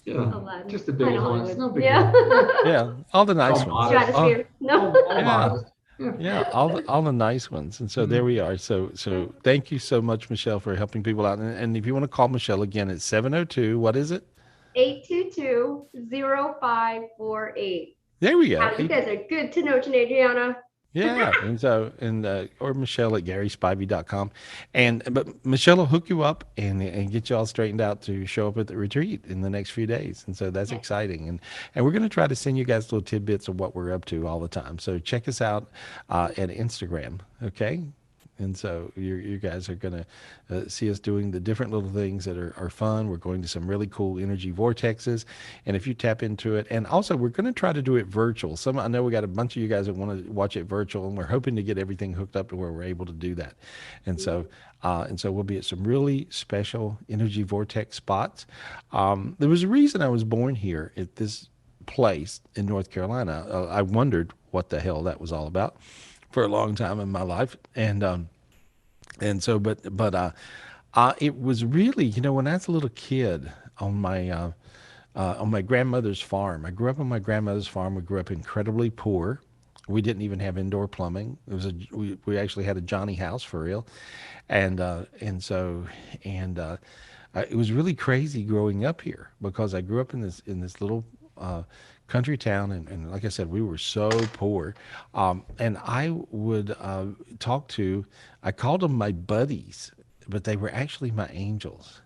Yeah, Aladdin. just the big ones. No big deal. Yeah, all the nice ones. Stratosphere. All the nice ones. And so there we are. So thank you so much, Michelle, for helping people out. And if you want to call Michelle again, it's 702. What is it? 822-0548. There we go. Wow, you guys are good to know, Adriana. Yeah, and so or Michelle at GarySpivey.com, but Michelle will hook you up and get you all straightened out to show up at the retreat in the next few days, and so that's exciting, and we're going to try to send you guys little tidbits of what we're up to all the time. So check us out at Instagram, okay? And so you guys are going to see us doing the different little things that are fun. We're going to some really cool energy vortexes. And if you tap into it, and also we're going to try to do it virtual. I know we got a bunch of you guys that want to watch it virtual, and we're hoping to get everything hooked up to where we're able to do that. And so we'll be at some really special energy vortex spots. There was a reason I was born here at this place in North Carolina. I wondered what the hell that was all about for a long time in my life, and so it was really, when I was a little kid on my grandmother's farm. I grew up on my grandmother's farm. We grew up incredibly poor. We didn't even have indoor plumbing. We actually had a Johnny house for real, and it was really crazy growing up here because I grew up in this little country town, and like I said, we were so poor, and I would I called them my buddies, but they were actually my angels.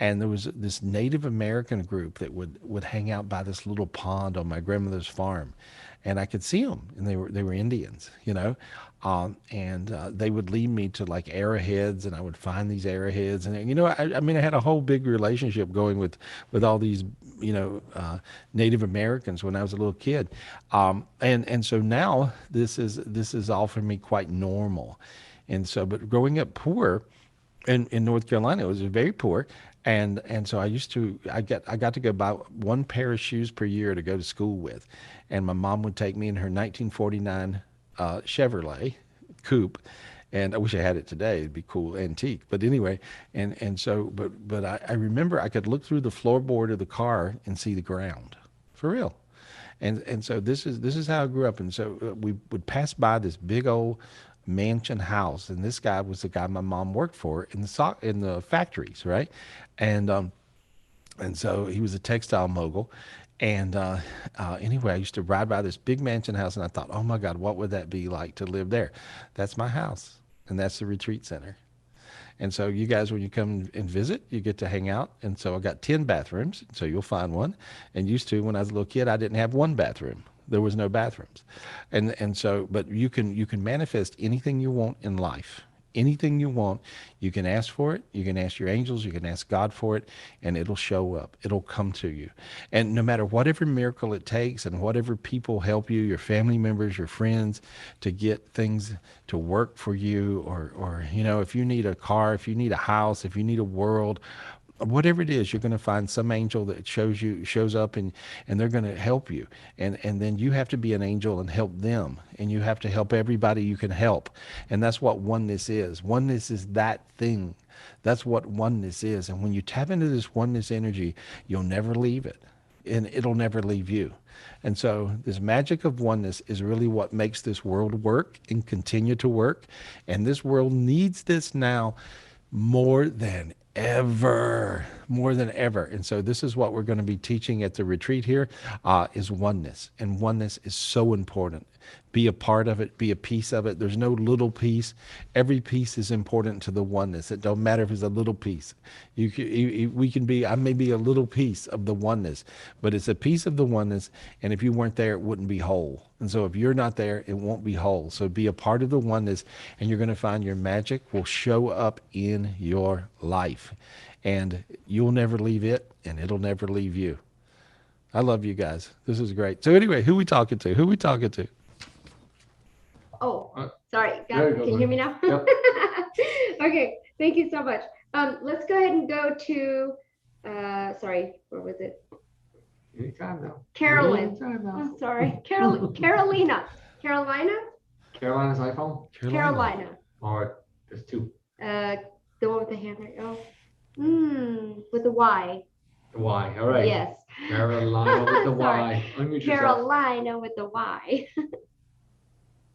And there was this Native American group that would hang out by this little pond on my grandmother's farm, and I could see them, and they were Indians, and they would lead me to like arrowheads, and I would find these arrowheads, and I mean, I had a whole big relationship going with all these Native Americans when I was a little kid, and so now this is all for me quite normal, and so but growing up poor in North Carolina, it was very poor. And so I got to go buy one pair of shoes per year to go to school with, and my mom would take me in her 1949 Chevrolet coupe, and I wish I had it today. It'd be cool antique. But anyway, but I remember I could look through the floorboard of the car and see the ground, for real. And so this is how I grew up. And so we would pass by this big old mansion house, and this guy was the guy my mom worked for in the factories, right? And so he was a textile mogul, and anyway, I used to ride by this big mansion house, and I thought, oh my God, what would that be like to live there? That's my house, and that's the retreat center. And so you guys, when you come and visit, you get to hang out. And so I got 10 bathrooms, so you'll find one. And used to, when I was a little kid, I didn't have one bathroom. There was no bathrooms. And so, but you can manifest anything you want in life. Anything you want, you can ask for it. You can ask your angels, you can ask God for it, and it'll show up. It'll come to you. And no matter whatever miracle it takes, and whatever people help you, your family members, your friends, to get things to work for you, or if you need a car, if you need a house, if you need a world, whatever it is, you're going to find some angel that shows up, and they're going to help you. And then you have to be an angel and help them. And you have to help everybody you can help. And that's what oneness is. Oneness is that thing. That's what oneness is. And when you tap into this oneness energy, you'll never leave it. And it'll never leave you. And so this magic of oneness is really what makes this world work and continue to work. And this world needs this now more than ever. And so this is what we're going to be teaching at the retreat here, is oneness. And oneness is so important. Be a part of it, be a piece of it. There's no little piece. Every piece is important to the oneness. It don't matter if it's a little piece. I may be a little piece of the oneness, but it's a piece of the oneness. And if you weren't there, it wouldn't be whole. And so if you're not there, it won't be whole. So be a part of the oneness, and you're going to find your magic will show up in your life. And you'll never leave it, and it'll never leave you. I love you guys. This is great. So anyway, who we talking to? Oh, sorry. there you Can go, you hear me now? Yep. Okay, thank you so much. Let's go ahead and go to, sorry, where was it? Anytime now. Carolyn. Anytime now. I'm sorry. Carolina. Carolina's iPhone? Carolina. All right, there's two. The one with the handwriting. Oh. With the Y. The Y, all right. Yes. Carolina with the Y. Unmute yourself. Carolina with the Y.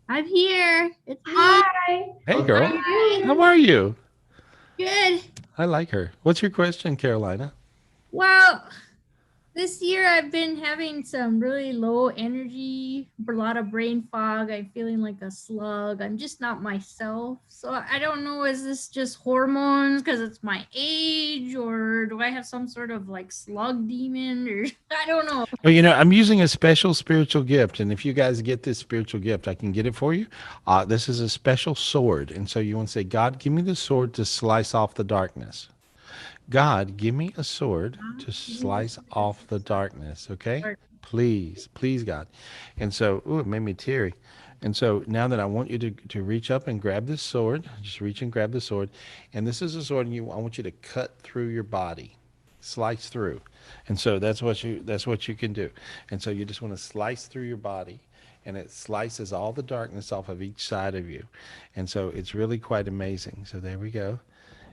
I'm here. It's me. Hi. Hey, girl. Hi. How are you? Good. I like her. What's your question, Carolina? Well, This year I've been having some really low energy, a lot of brain fog. I'm feeling like a slug. I'm just not myself. So I don't know, is this just hormones because it's my age, or do I have some sort of like slug demon, or I don't know. Well, you know, I'm using a special spiritual gift, and if you guys get this spiritual gift, I can get it for you. This is a special sword, and so you want to say, God, give me the sword to slice off the darkness. God, give me a sword to slice off the darkness, okay? Please, please, God. And so, ooh, it made me teary. And so now that I want you to reach up and grab this sword, just reach and grab the sword. And this is a sword, and I want you to cut through your body, slice through. And so that's what you can do. And so you just want to slice through your body, and it slices all the darkness off of each side of you. And so it's really quite amazing. So there we go.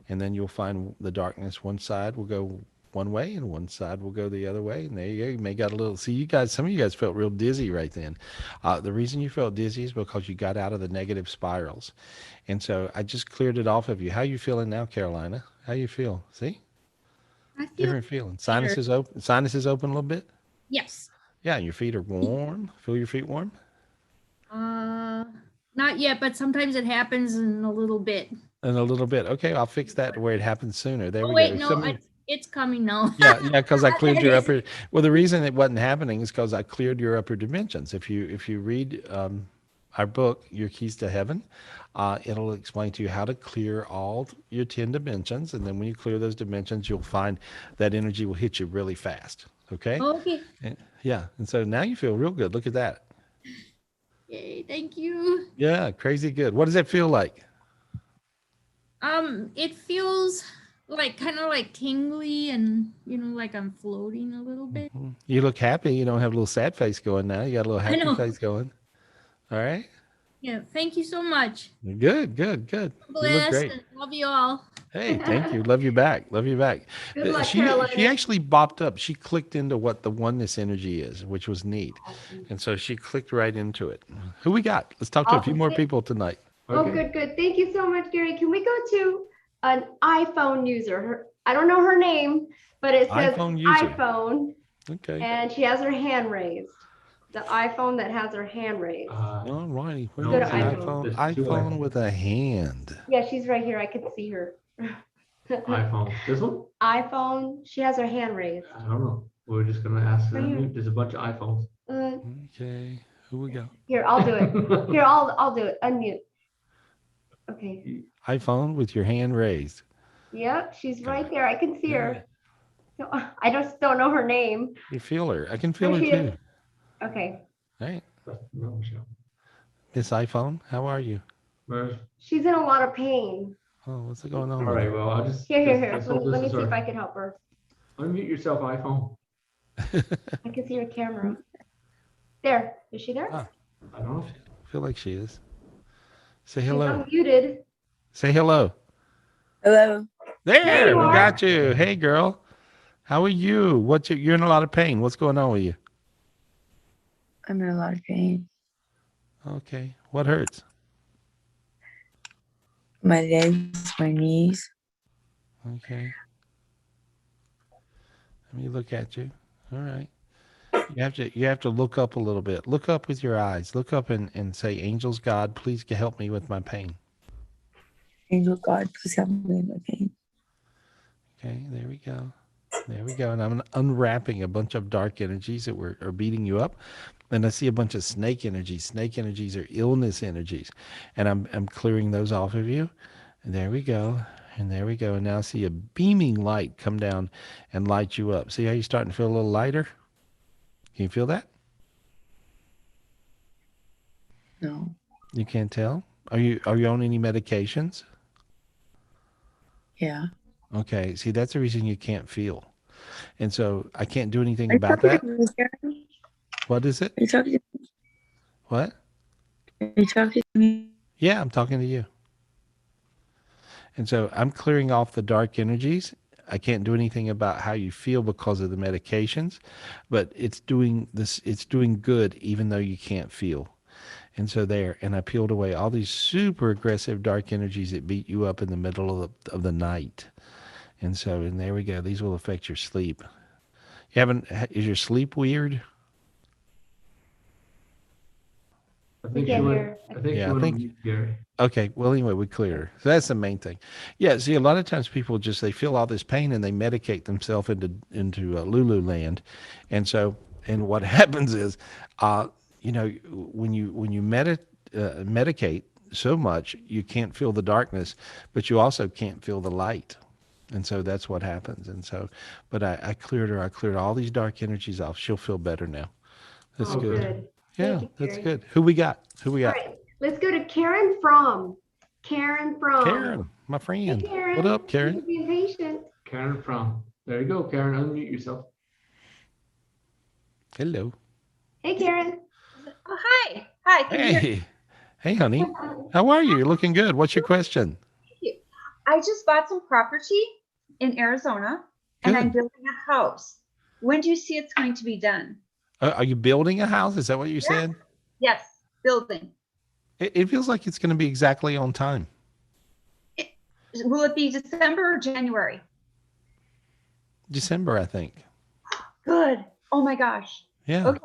And then you'll find the darkness. One side will go one way and one side will go the other way. And there you go. You may got a little, see, you guys, some of you guys felt real dizzy right then. The reason you felt dizzy is because you got out of the negative spirals. And so I just cleared it off of you. How you feeling now, Carolina? How you feel? See? I feel Different feeling. Sinuses open a little bit? Yes. Yeah, and your feet are warm. Feel your feet warm? Not yet, but sometimes it happens in a little bit. In a little bit. Okay, I'll fix that where it happens sooner. There we Wait, go. no, it's coming now. Yeah, because I cleared your upper. Well, the reason it wasn't happening is because I cleared your upper dimensions. If you read our book, Your Keys to Heaven, it'll explain to you how to clear all your 10 dimensions, and then when you clear those dimensions, you'll find that energy will hit you really fast. Okay. Okay. Yeah, and so now you feel real good. Look at that. Yay! Thank you. Yeah, crazy good. What does that feel like? It feels like kind of like tingly, and like I'm floating a little bit. You look happy. You don't have a little sad face going now. You got a little happy face going. All right. Yeah. Thank you so much. Good. You look great. And love you all. Hey, thank you. Love you back. Good luck, she actually bopped up. She clicked into what the oneness energy is, which was neat. And so she clicked right into it. Who we got? Let's talk to a few more people tonight. Oh, good. Thank you so much, Gary. Can we go to an iPhone user? I don't know her name, but it says iPhone. Okay. And she has her hand raised. The iPhone that has her hand raised. All righty. Go to iPhone. iPhone with a hand. Yeah, she's right here. I can see her. iPhone. This one? iPhone. She has her hand raised. I don't know. We're just gonna ask them. There's a bunch of iPhones. Okay. Who we got? Here, I'll do it. Here, I'll do it. Unmute. Okay. iPhone with your hand raised. Yep, she's right there. I can see her. No, I just don't know her name. You feel her. I can feel There her she too. is. Okay. Right. This iPhone, how are you? She's in a lot of pain. Oh, what's going on? All right, well, I'll just Here. Let me see if I can help her. Unmute yourself, iPhone. I can see her camera. There. Is she there? Ah, I don't know. I feel like she is. Say She's hello. unmuted. Say hello. Hello. There, you we are. got you. Hey, girl. How are you? You're in a lot of pain. What's going on with you? I'm in a lot of pain. Okay. What hurts? My legs, my knees. Okay. Let me look at you. All right. You have to look up a little bit. Look up with your eyes. Look up and say, Angels, God, please help me with my pain. Angel God, please help me with my pain. Okay, there we go. There we go. And I'm unwrapping a bunch of dark energies that are beating you up. And I see a bunch of snake energies. Snake energies are illness energies. And I'm clearing those off of you. And there we go. And there we go. And now I see a beaming light come down and light you up. See how you're starting to feel a little lighter? Can you feel that? No. You can't tell? Are you on any medications? Yeah. Okay. See, that's the reason you can't feel. And so I can't do anything about that. What is it? Are you talking to me? What? Are you talking to me? Yeah, I'm talking to you. And so I'm clearing off the dark energies. I can't do anything about how you feel because of the medications, but it's doing good even though you can't feel. And so and I peeled away all these super aggressive dark energies that beat you up in the middle of the night. And there we go. These will affect your sleep. You haven't, is your sleep weird? I think can't she went. hear. I think Yeah, she I went think- on mute, Gary. Okay, well, anyway, we cleared her. So that's the main thing. Yeah, see, a lot of times people just, they feel all this pain and they medicate themselves into Lululand. And so, and what happens is, you know, when you medicate so much, you can't feel the darkness, but you also can't feel the light. And so that's what happens. And so, but I cleared her. I cleared all these dark energies off. She'll feel better now. That's Oh, good. good. Yeah, Thank you, that's Gary. good. Who we got? Who we All got? right, let's go to Karen from. Karen from. Karen, my Hey, friend. Karen. What up, Thank Karen? you for being patient. Karen from. There you go, Karen. Unmute yourself. Hello. Hey, Karen. Oh, hi. Hi. Can you hear Hey. Hey, honey. How are you? You're looking good. What's your question? me? I just bought some property in Arizona and I'm Good. building a house. When do you see it's going to be done? Are you building a house? Is that what you said? Yes, building. It feels like it's going to be exactly on time. Will it be December or January? December, I think. Good. Oh my gosh. Yeah. Okay.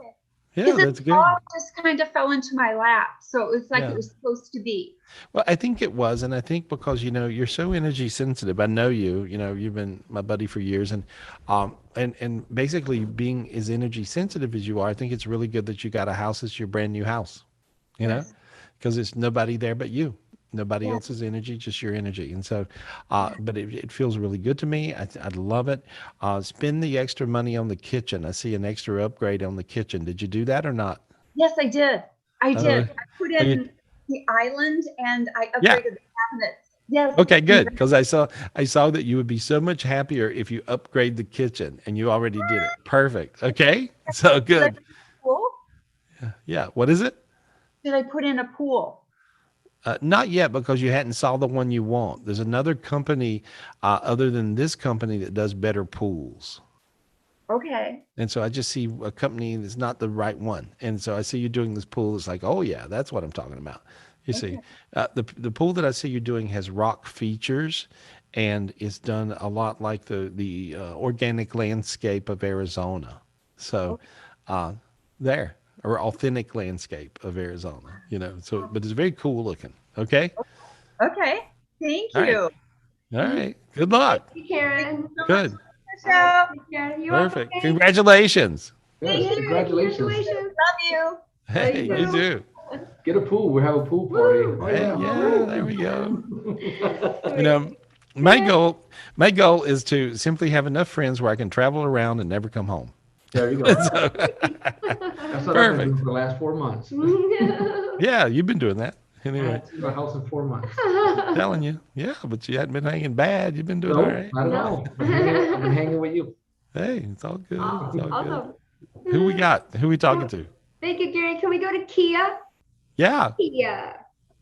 Yeah, Because that's it good. all just kind of fell into my lap. So it was like Yeah. it was supposed to be. Well, I think it was, and I think because you're so energy sensitive. I know you. You've been my buddy for years, and basically being as energy sensitive as you are, I think it's really good that you got a house that's your brand new house. You know, Yes. because it's nobody there but you. Nobody Yeah. else's energy, just your energy. And so, but it feels really good to me. I love it. Spend the extra money on the kitchen. I see an extra upgrade on the kitchen. Did you do that or not? Yes, I did. I did. I put are you- in the island and I upgraded Yeah. the cabinets. Yes. Okay, good. Because I saw that you would be so much happier if you upgrade the kitchen, and you already did it. Perfect. Okay, so good. Pool? Yeah. What is it? Did I put in a pool? Not yet, because you hadn't saw the one you want. There's another company other than this company that does better pools. Okay. And so I just see a company that's not the right one. And so I see you doing this pool. It's like, oh yeah, that's what I'm talking about. You see, the pool that I see you doing has rock features, and it's done a lot like the organic landscape of Arizona. So there, or authentic landscape of Arizona, so, but it's very cool looking. Okay. Okay. Thank All right. you. All right. Good luck. Hey, Karen. Good. Michelle. Karen, you're Perfect. welcome. Congratulations. Yes, congratulations. Love you. Hey, you you go. do. Get a pool. We have a pool party. Woo. Oh, Hey, yeah. yeah, there we go. My goal is to simply have enough friends where I can travel around and never come home. There you go. So, That's what I've been doing for the last 4 months. yeah, you've been doing that. I Anyway, haven't seen my house in 4 months. telling you. Yeah, but you hadn't been hanging bad. You've been doing No, all right. not at all. I've been hanging with you. Hey, it's all good. Oh, It's all awesome. good. Who we got? Who we talking to? Thank you, Gary. Can we go to Kia? Yeah. Kia.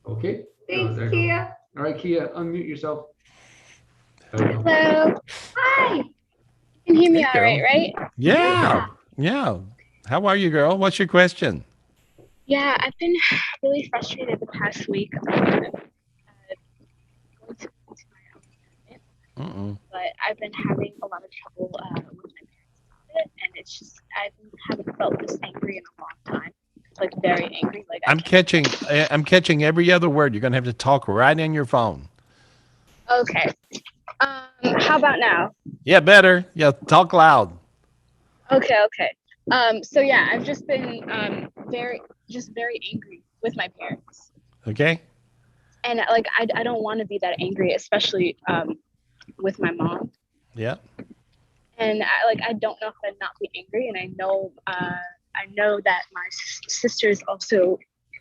Okay. Thanks, there you go. Kia. All right, Kia, unmute yourself. There you go. Hello. Hi. You can hear me Hey, all right, right? Yeah. Yeah. How are you, girl? What's your question? Yeah, I've been really frustrated the past week on going to my Mm-mm. but I've been having a lot of trouble with my parents about it, and it's just haven't felt this angry in a long time. Like very angry. Like I'm catching every other word. You're gonna have to talk right in your phone. Okay. How about now? Yeah, better. Yeah, talk loud. Okay. So yeah, I've just been very angry with my parents. Okay. And like I don't want to be that angry, especially with my mom. Yeah. And I don't know if I'd not be angry, and I know that my sister is also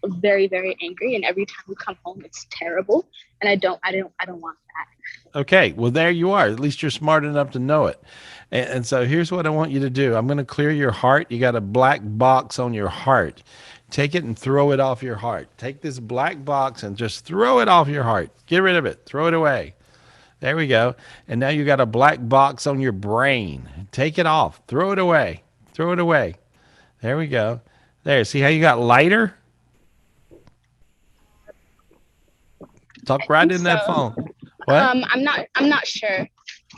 very, very angry, and every time we come home it's terrible, and I don't want that. Okay. Well, there you are. At least you're smart enough to know it. And so here's what I want you to do. I'm going to clear your heart. You got a black box on your heart. Take it and throw it off your heart. Take this black box and just throw it off your heart. Get rid of it. Throw it away. There we go. And now you got a black box on your brain. Take it off. Throw it away. Throw it away. There we go. There. See how you got lighter? Talk right in that phone. What? I'm not sure.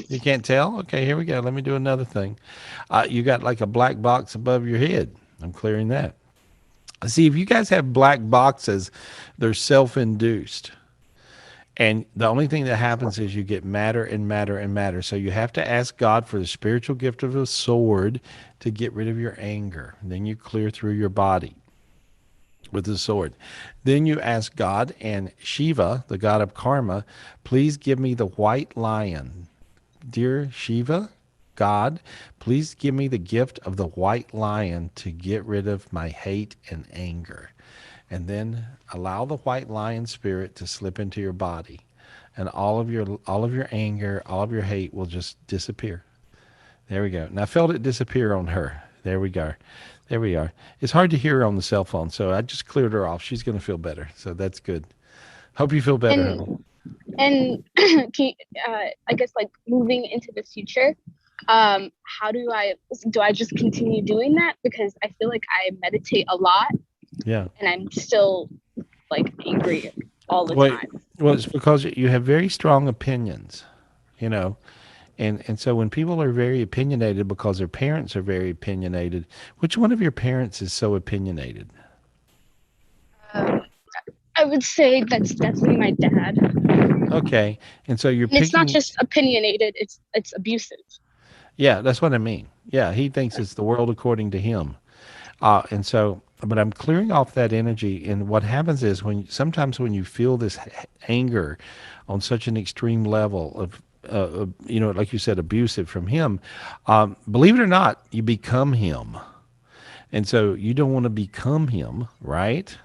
You can't tell? Okay, here we go. Let me do another thing. You got like a black box above your head. I'm clearing that. See, if you guys have black boxes, they're self-induced. And the only thing that happens is you get madder and madder and madder. So you have to ask God for the spiritual gift of a sword to get rid of your anger. And then you clear through your body with the sword. Then you ask God and Shiva, the god of karma, please give me the white lion. Dear Shiva, God, please give me the gift of the white lion to get rid of my hate and anger. And then allow the white lion spirit to slip into your body. And all of your anger, all of your hate will just disappear. There we go. And I felt it disappear on her. There we go. There we are. It's hard to hear her on the cell phone, so I just cleared her off. She's going to feel better, so that's good. Hope you feel better, honey. And I guess like moving into the future, how do I just continue doing that? Because I feel like I meditate a lot. Yeah. And I'm still like angry all the time. Well, it's because you have very strong opinions, you know. And so when people are very opinionated because their parents are very opinionated, which one of your parents is so opinionated? I would say that's definitely my dad. Okay. And so you're And it's not picking, just opinionated, it's abusive. yeah, that's what I mean. Yeah, he thinks it's the world according to him. And so, but I'm clearing off that energy. And what happens is sometimes when you feel this anger on such an extreme level of, you know, like you said, abusive from him, believe it or not, you become him. And so you don't want to become him, right?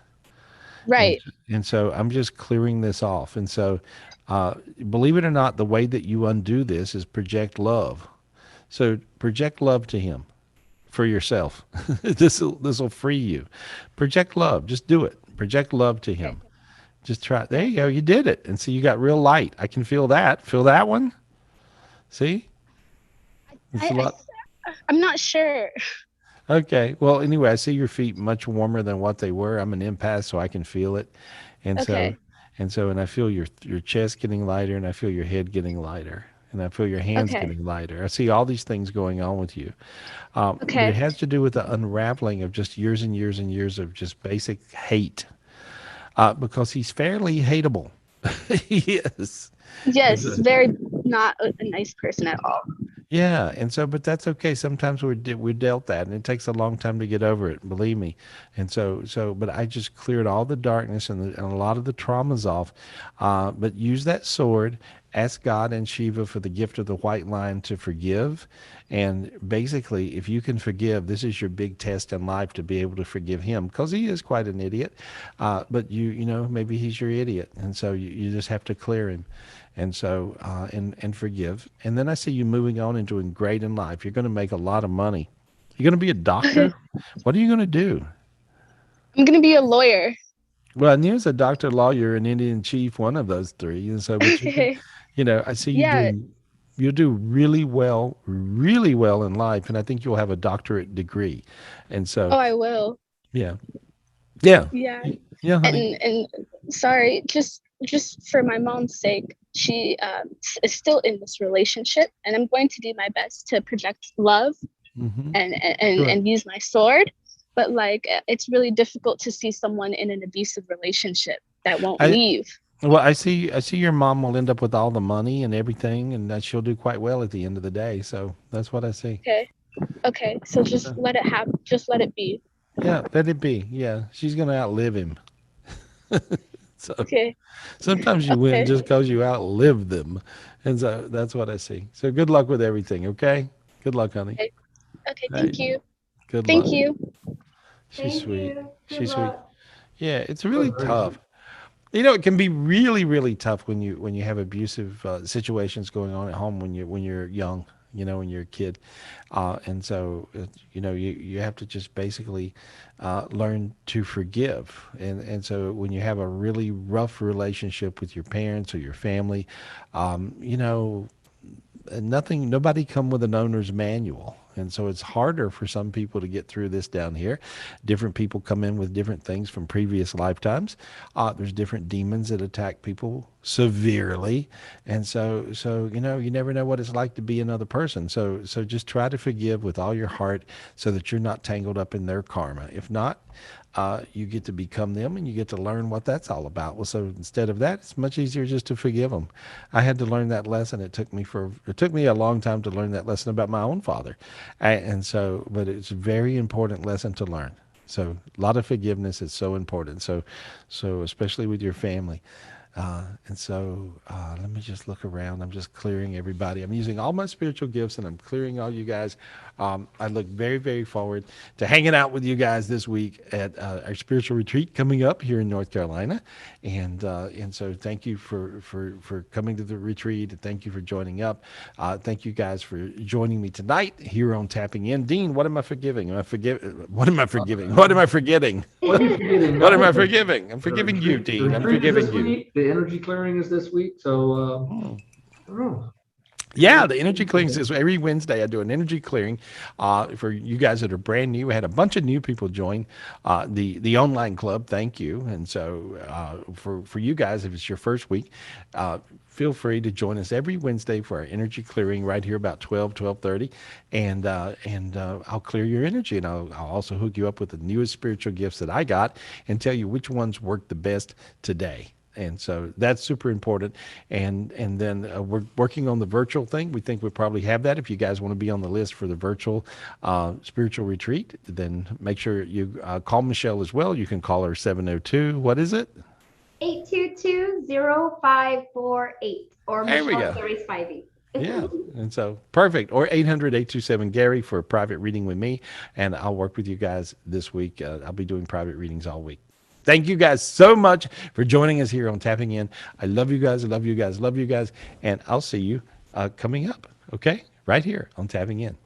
Right. And so I'm just clearing this off. And so, believe it or not, the way that you undo this is project love. So project love to him for yourself. This will free you. Project love. Just do it. Project love to him. Just try. There you go. You did it. And see, you got real light. I can feel that. Feel that one? See? It's a lot. I'm not sure. Okay. Well, anyway, I see your feet much warmer than what they were. I'm an empath, so I can feel it. And Okay. and I feel your chest getting lighter, and I feel your head getting lighter, and I feel your hands Okay. getting lighter. I see all these things going on with you. But Okay. it has to do with the unraveling of just years and years and years of just basic hate, because he's fairly hateable. He is. Yes, very not a nice person at all. Yeah, and so, but that's okay. Sometimes we're dealt that, and it takes a long time to get over it. Believe me. And but I just cleared all the darkness and a lot of the traumas off. But use that sword. Ask God and Shiva for the gift of the white lion to forgive. And basically, if you can forgive, this is your big test in life to be able to forgive him, because he is quite an idiot. But you know, maybe he's your idiot, and so you just have to clear him. And so, and forgive. And then I see you moving on and doing great in life. You're going to make a lot of money. You're going to be a doctor. What are you going to do? I'm gonna be a lawyer. Well, I knew as a doctor, lawyer, and Indian chief, one of those three. And so, but you know, I see you Yeah. you'll do really well in life. And I think you'll have a doctorate degree. And so, Oh, I will. yeah, yeah, Yeah. yeah, honey. And sorry, just for my mom's sake, she is still in this relationship, and I'm going to do my best to project love Mm-hmm. and use my sword. But like, it's really difficult to see someone in an abusive relationship that won't leave. Well, I see your mom will end up with all the money and everything, and that she'll do quite well at the end of the day. So that's what I see. Okay, so just let it happen. Just let it be. Yeah, let it be. Yeah, she's gonna outlive him. So sometimes you win just because you outlive them, and so that's what I see. So good luck with everything. Okay, good luck, honey. Okay, thank you. Good Thank luck. you. She's Thank sweet. you. Good She's sweet. luck. Yeah, it's really tough. You know, it can be really, really tough when you have abusive situations going on at home when you're young. You know, when you're a kid, and so you know you have to just basically learn to forgive. And so when you have a really rough relationship with your parents or your family, you know, nobody come with an owner's manual. And so it's harder for some people to get through this down here. Different people come in with different things from previous lifetimes. There's different demons that attack people severely. And so, you know, you never know what it's like to be another person. So just try to forgive with all your heart so that you're not tangled up in their karma. If not, you get to become them and you get to learn what that's all about. Well, so instead of that, it's much easier just to forgive them. I had to learn that lesson. It took me a long time to learn that lesson about my own father. But it's a very important lesson to learn. So a lot of forgiveness is so important. So especially with your family. Let me just look around. I'm just clearing everybody. I'm using all my spiritual gifts and I'm clearing all you guys. I look very, very forward to hanging out with you guys this week at our spiritual retreat coming up here in North Carolina. And so thank you for coming to the retreat. And thank you for joining up. Thank you guys for joining me tonight here on Tapping In. Dean, what am I forgiving? What am I forgiving? What am I forgetting? What are you forgetting? What am I forgiving? I'm forgiving you, Dean. I'm forgiving you. The energy clearing is this week, so I don't know. Yeah, the energy clearings is every Wednesday. I do an energy clearing for you guys that are brand new. We had a bunch of new people join the online club. Thank you. And so for you guys, if it's your first week, feel free to join us every Wednesday for our energy clearing right here about 12:30, and I'll clear your energy, and I'll also hook you up with the newest spiritual gifts that I got and tell you which ones work the best today. And so that's super important. And then we're working on the virtual thing. We think we probably have that. If you guys want to be on the list for the virtual spiritual retreat, then make sure you call Michelle as well. You can call her 702. What is it? 822-0548 or There we Michelle go. Gary Spivey. Yeah. And so perfect. Or 800-827-GARY for a private reading with me. And I'll work with you guys this week. I'll be doing private readings all week. Thank you guys so much for joining us here on Tapping In. I love you guys. I love you guys. Love you guys. And I'll see you coming up. Okay. Right here on Tapping In.